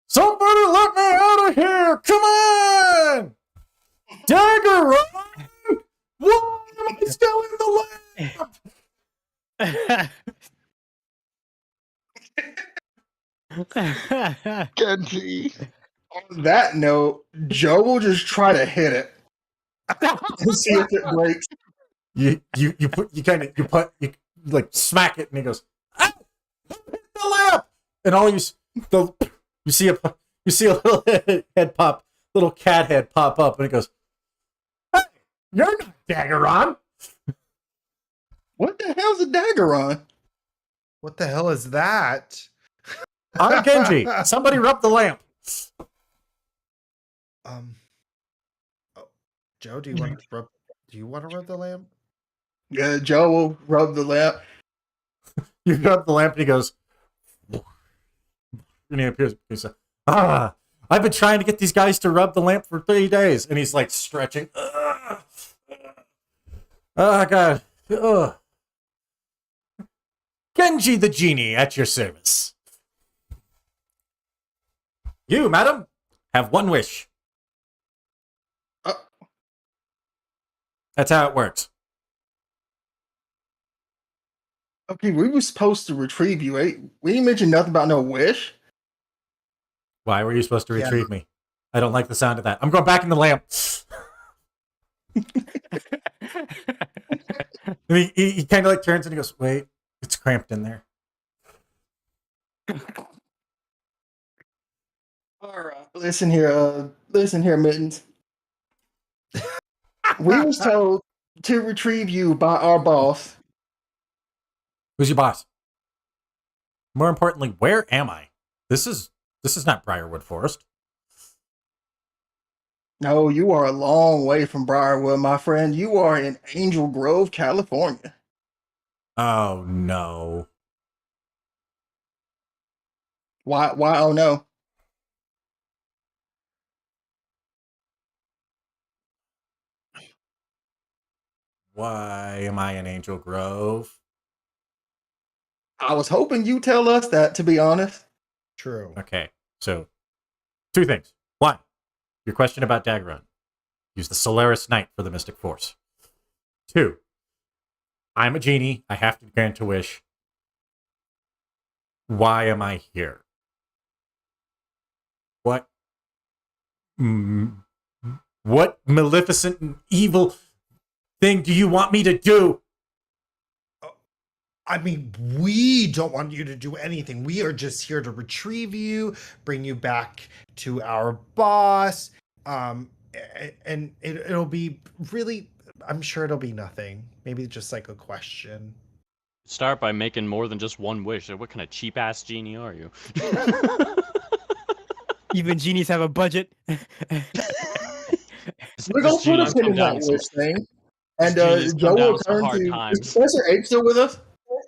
Somebody let me out of here! Come on! Dagger run! Why am I still in the lamp? Genji. On that note, Joe will just try to hit it and see if it breaks. You like smack it, and he goes, "Ah! Hit the lamp!" And all you see a little head pop, little cat head pop up, and it goes, "Hey, you're not Daggeron." What the hell's a Daggeron? What the hell is that? I'm Genji. Somebody rub the lamp. Joe, do you want to rub the lamp? Yeah, Joe will rub the lamp. You rub the lamp, and he goes, and he appears. He says, I've been trying to get these guys to rub the lamp for 3 days, and he's like stretching. Oh God. Ugh. Genji the genie at your service. You, madam, have one wish. That's how it works. Okay, we were supposed to retrieve you. We didn't mention nothing about no wish. Why were you supposed to retrieve me? I don't like the sound of that. I'm going back in the lamp. And he kind of like turns and he goes, wait, it's cramped in there. All right, listen here, Mittens. We was told to retrieve you by our boss. Who's your boss? More importantly, where am I? This is not Briarwood Forest. No, you are a long way from Briarwood, my friend. You are in Angel Grove, California. Oh no. Why oh no? Why am I in Angel Grove? I was hoping you tell us that, to be honest. True. Okay, so 2 things. 1, your question about Daggeron. Use the Solaris Knight for the Mystic Force. 2, I'm a genie. I have to grant a wish. Why am I here? What? What maleficent and evil thing do you want me to do? I mean, we don't want you to do anything. We are just here to retrieve you, bring you back to our boss. And it'll be really, I'm sure it'll be nothing. Maybe just like a question. Start by making more than just one wish. What kind of cheap ass genie are you? Even genies have a budget. We're going to put a Genies pin come in down that some- wish thing. These And genies Joe come down will some turn hard to. times. Is Professor Ape still with us?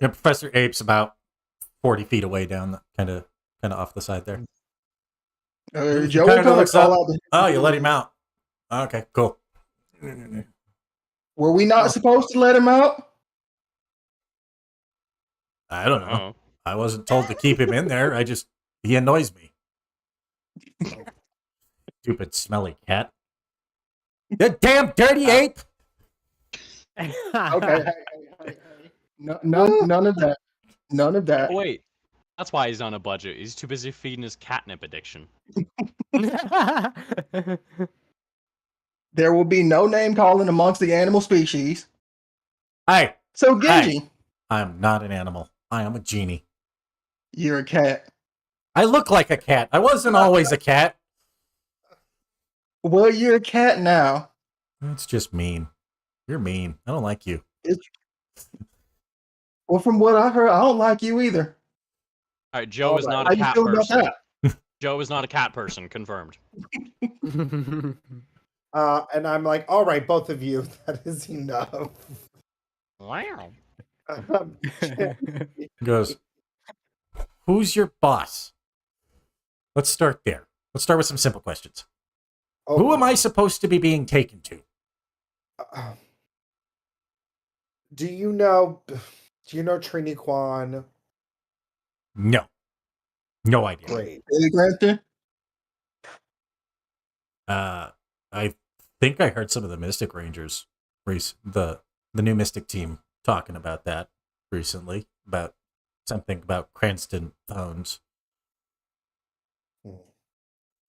Yeah, Professor Ape's about 40 feet away down the kind of off the side there. Joe will kind of looks call up. out. Oh, you let him out. Okay, cool. Were we not supposed to let him out? I don't know. Uh-oh. I wasn't told to keep him in there. He annoys me. Stupid smelly cat. You damn dirty ape! Okay. Hey. None of that. None of that. Oh, wait. That's why he's on a budget. He's too busy feeding his catnip addiction. There will be no name calling amongst the animal species. Hey, So Genji, I'm not an animal. I am a genie. you're a cat. I look like a cat. I wasn't always a cat. Well, you're a cat now. It's just mean. You're mean. I don't like you. Well, from what I heard, I don't like you either. All right, Joe is not How a you cat feel about person. that? Joe is not a cat person. Confirmed. And I'm like, all right, both of you, that is enough. Wow. He goes, who's your boss? Let's start there. Let's start with some simple questions. Who am I supposed to be being taken to? Do you know Trini Kwan? No. No idea. Great. Billy Cranston? I think I heard some of the Mystic Rangers, the new Mystic team, talking about that recently, about something about Cranston phones.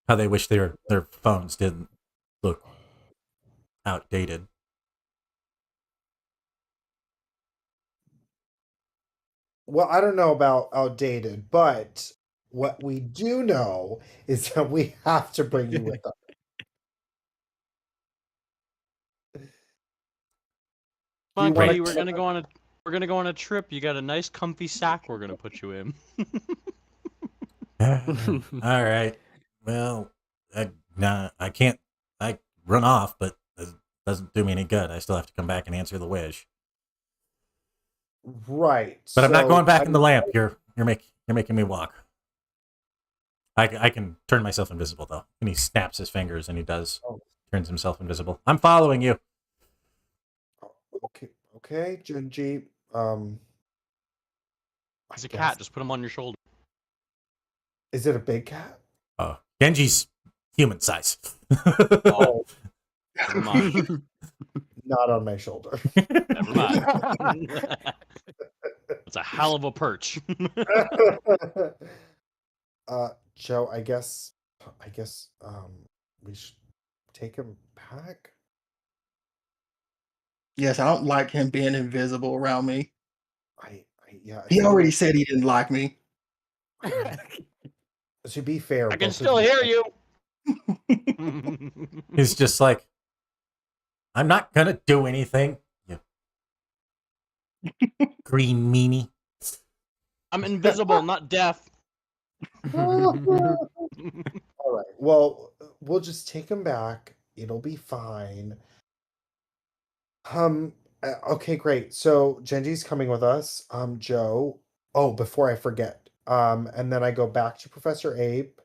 How they wish their phones didn't look outdated. Well, I don't know about outdated, but what we do know is that we have to bring you with us. Come on, wanna Katie, go- we're gonna go on a trip. You got a nice comfy sack we're gonna put you in. All right. Well, I can't. I run off, but it doesn't do me any good. I still have to come back and answer the wish. Right. But I'm not so going back I'm- in the lamp. You're making me walk. I can turn myself invisible though, and he snaps his fingers, and he turns himself invisible. I'm following you. Okay, Genji. He's I a guess- cat. Just put him on your shoulder. Is it a big cat? Oh, Genji's human size. Oh, Never mind. not on my shoulder. Never mind. It's a hell of a perch. Joe, I guess we should take him back. Yes, I don't like him being invisible around me. Yeah. He already said he didn't like me. To be fair, I can both of still hear you. He's just like, I'm not gonna do anything. You green meanie. I'm invisible, not deaf. All right. Well, we'll just take him back. It'll be fine. Okay, great. So Genji's coming with us. Joe. Oh, before I forget. And then I go back to Professor Ape,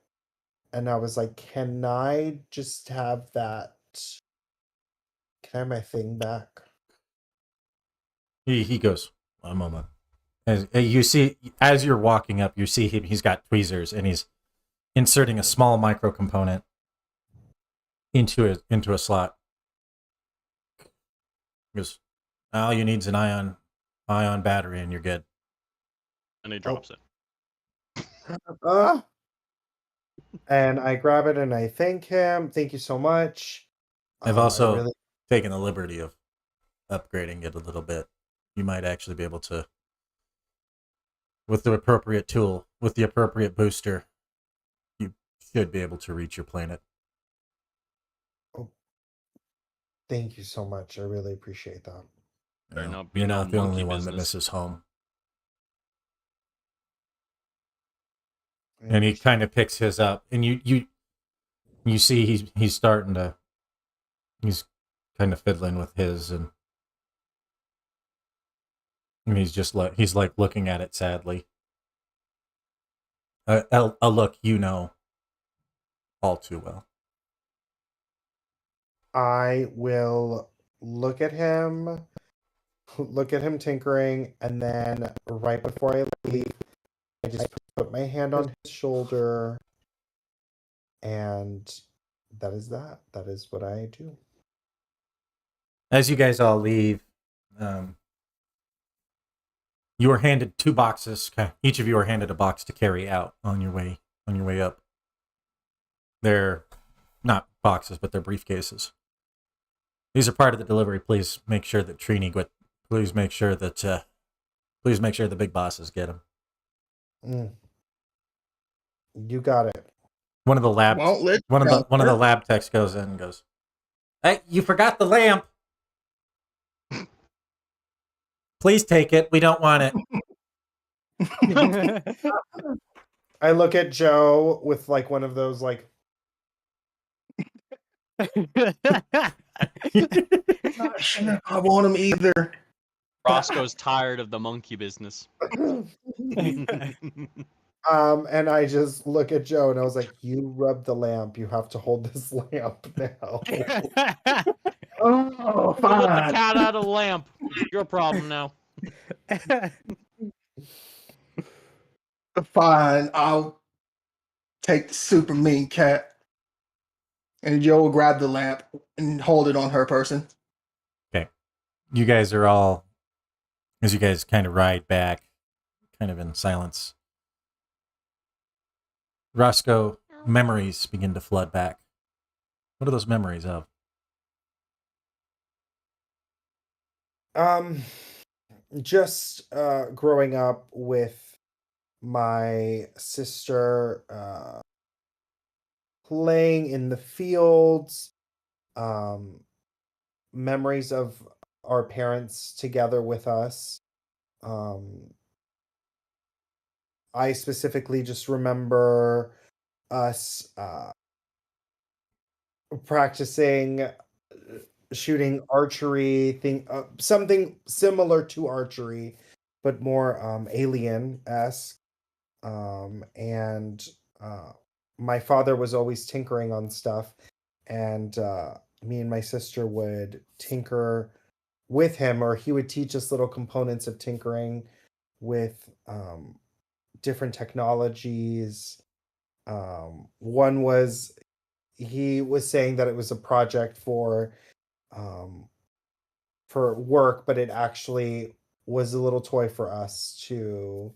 and I was like, "Can I just have that? Can I have my thing back?" He goes, "A moment." As you see, as you're walking up, you see him. He's got tweezers and he's inserting a small micro component into a slot. He goes, all you need is an ion battery, and you're good. And he drops it. And I grab it and I thank him. Thank you so much. I've I also really- taken the liberty of upgrading it a little bit. You might actually be able to, with the appropriate tool, with the appropriate booster, you should be able to reach your planet. Thank you so much. I really appreciate that. Better You know, not be you're no not the only monkey one that business. misses home. I And he understand. kind of picks his up, and you see he's starting to, he's kind of fiddling with his, and he's just he's like looking at it sadly. A look you know all too well. I will look at him tinkering, and then right before I leave, I just put my hand on his shoulder, and that is that. That is what I do. As you guys all leave, you are handed 2 boxes. Each of you are handed a box to carry out on your way up. They're not boxes, but they're briefcases. These are part of the delivery. Please make sure that Trini please make sure the big bosses get them. You got it. One of the lab Won't let one of the you one of the out. lab techs goes in and goes, "Hey, you forgot the lamp. Please take it. We don't want it." I look at Joe with like one of those like Not sure I want him either. Roscoe's tired of the monkey business. and I just look at Joe and I was like, "You rub the lamp. You have to hold this lamp now." Oh, Put the fine. cat out of the lamp. Your problem now. Fine. I'll take the super mean cat. And Joe will grab the lamp and hold it on her person. You guys are all, as you guys kind of ride back, kind of in silence. Roscoe, memories begin to flood back. What are those memories of? Just growing up with my sister, playing in the fields, memories of our parents together with us. I specifically just remember us practicing shooting archery something similar to archery, but more alien-esque. And my father was always tinkering on stuff, and me and my sister would tinker with him, or he would teach us little components of tinkering with different technologies. One was, he was saying that it was a project for work, but it actually was a little toy for us to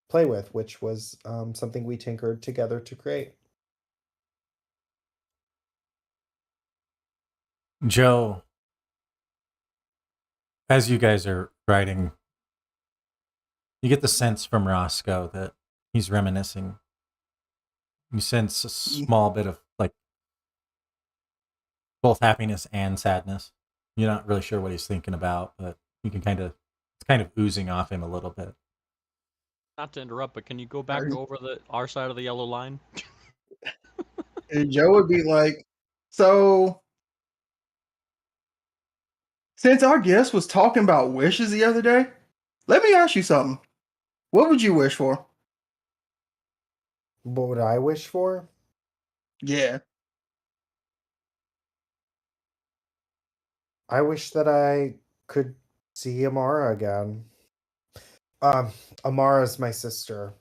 play with, which was something we tinkered together to create. Joe, as you guys are riding, you get the sense from Roscoe that he's reminiscing. You sense a small bit of like both happiness and sadness. You're not really sure what he's thinking about, but you can it's kind of oozing off him a little bit. Not to interrupt, but can you go back over our side of the yellow line? And Joe would be like, so since our guest was talking about wishes the other day, let me ask you something. What would you wish for? What would I wish for? Yeah. I wish that I could see Amara again. Amara's my sister.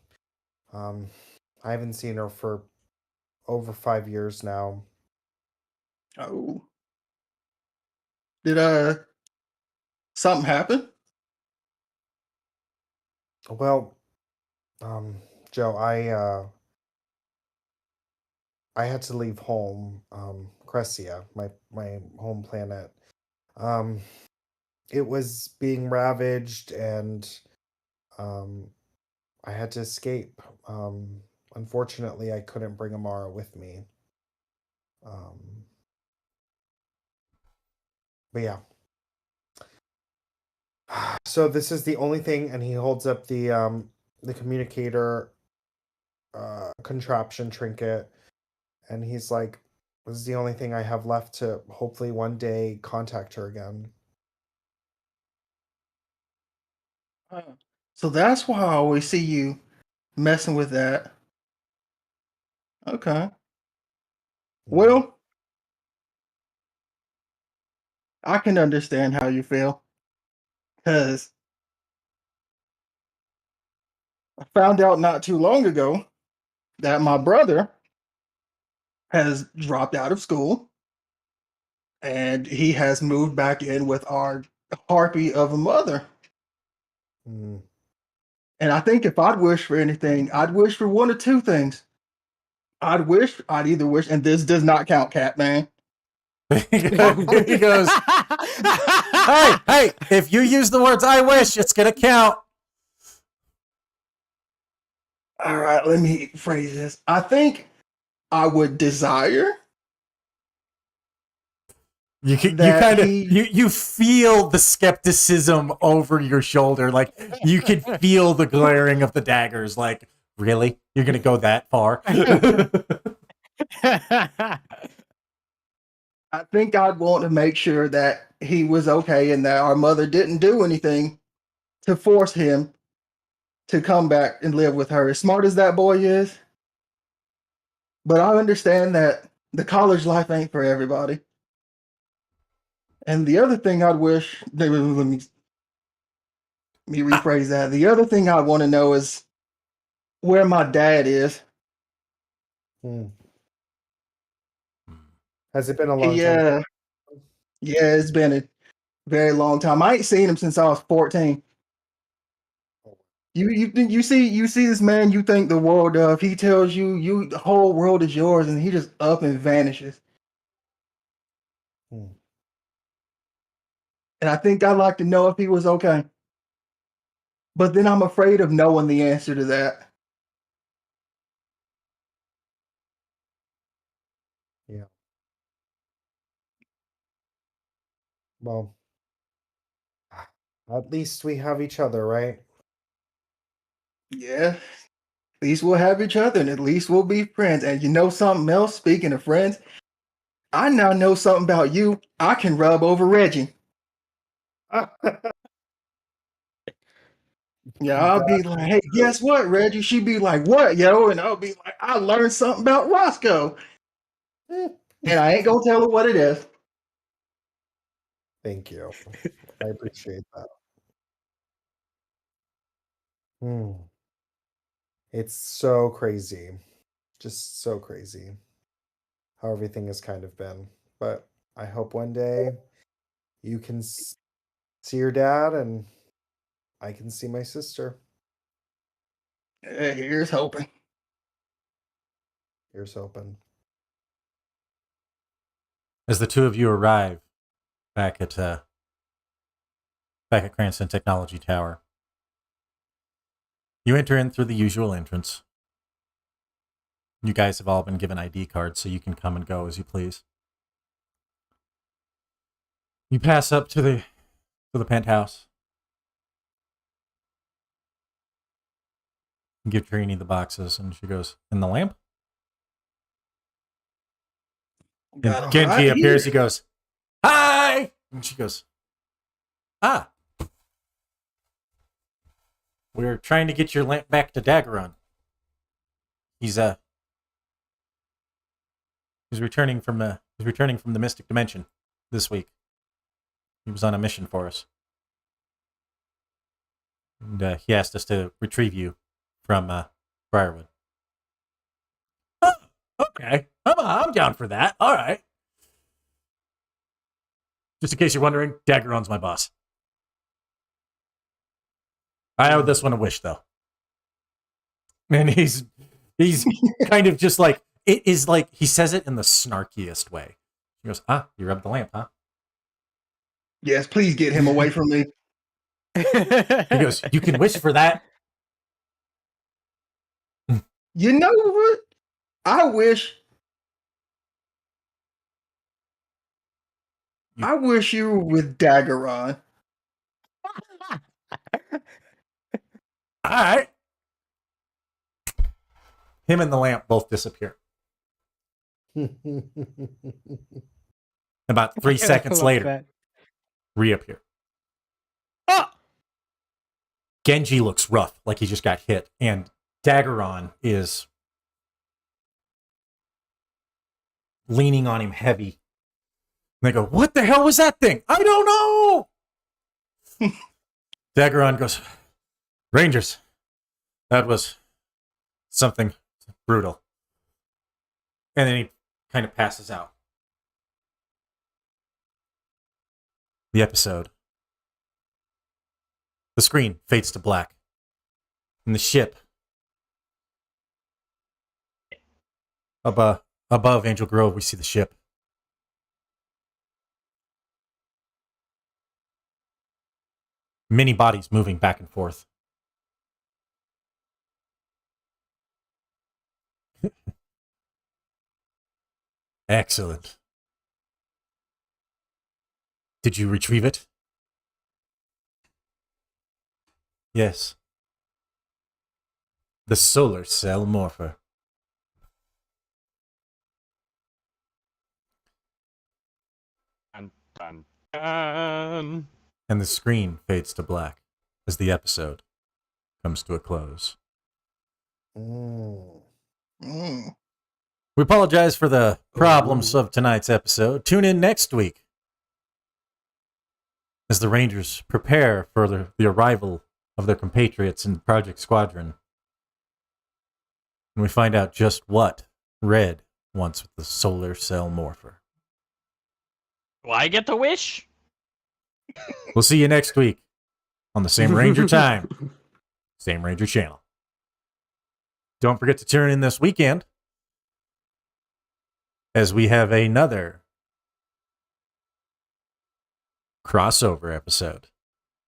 I haven't seen her for over 5 years now. Oh. Did something happen? Well, Joe, I had to leave home, Crescia, my home planet. Um, it was being ravaged, and I had to escape. Unfortunately, I couldn't bring Amara with me. But yeah. So this is the only thing, and he holds up the communicator contraption trinket, and he's like, this is the only thing I have left to hopefully one day contact her again. So that's why I always see you messing with that. Okay. Yeah. Well, I can understand how you feel. Because I found out not too long ago that my brother has dropped out of school and he has moved back in with our harpy of a mother. Mm. And I think if I'd wish for anything, I'd wish for one of two things. I'd either wish, and this does not count, Catman. He goes, hey, if you use the words I wish, it's going to count. All right, let me phrase this. I think I would desire You that kind of he- you feel the skepticism over your shoulder, like you can feel the glaring of the daggers. Like, really, you're gonna go that far? I think I'd want to make sure that he was okay and that our mother didn't do anything to force him to come back and live with her. As smart as that boy is, but I understand that the college life ain't for everybody. And the other thing I'd wish, let me rephrase that. The other thing I want to know is where my dad is. Mm. Has it been a long He, time? yeah, it's been a very long time. I ain't seen him since I was 14. You see this man you think the world of. He tells you the whole world is yours, and he just up and vanishes. Hmm. And I think I'd like to know if he was okay. But then I'm afraid of knowing the answer to that. Yeah. Well, at least we have each other, right? Yeah. At least we'll have each other, and at least we'll be friends. And you know something else? Speaking of friends, I now know something about you. I can rub over Reggie. Yeah, I'll be like, hey, guess what, Reggie? She'd be like, what, yo? And I'll be like, I learned something about Roscoe. And I ain't gonna tell her what it is. Thank you. I appreciate that. Hmm. It's so crazy. Just so crazy how everything has kind of been. But I hope one day you can see your dad and I can see my sister. Here's hoping. Here's hoping. As the two of you arrive back at Cranston Technology Tower, you enter in through the usual entrance. You guys have all been given ID cards, so you can come and go as you please. You pass up to the penthouse. You give Trini the boxes, and she goes, "And the lamp?" And Got it Genji right appears. here. He goes, "Hi!" And she goes, "Ah. We're trying to get your lamp back to Daggeron. He's returning from the Mystic Dimension this week. He was on a mission for us." And he asked us to retrieve you from Briarwood. Oh, okay. I'm down for that. All right. Just in case you're wondering, Daggeron's my boss. I owe this one a wish, though. And he's kind of just like, it is like, he says it in the snarkiest way. He goes, you rubbed the lamp, huh? Yes, please get him away from me. He goes, you can wish for that. You know what? I wish you were with Daggeron. All right. Him and the lamp both disappear. About 3 seconds later, reappear. Oh! Genji looks rough, like he just got hit, and Daggeron is leaning on him heavy. And they go, what the hell was that thing? I don't know! Daggeron goes, Rangers, that was something brutal. And then he kind of passes out. The episode. The screen fades to black. And the ship above Angel Grove, we see the ship. Many bodies moving back and forth. Excellent. Did you retrieve it? Yes. The solar cell morpher. Dun, dun, dun. And the screen fades to black as the episode comes to a close. Mm. We apologize for the problems of tonight's episode. Tune in next week as the Rangers prepare for the arrival of their compatriots in Project Squadron. And we find out just what Red wants with the solar cell morpher. Do I get to wish? We'll see you next week on the same Ranger time, same Ranger channel. Don't forget to tune in this weekend as we have another crossover episode.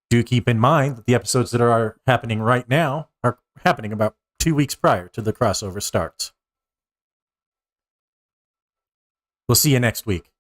Do keep in mind that the episodes that are happening right now are happening about 2 weeks prior to the crossover starts. We'll see you next week.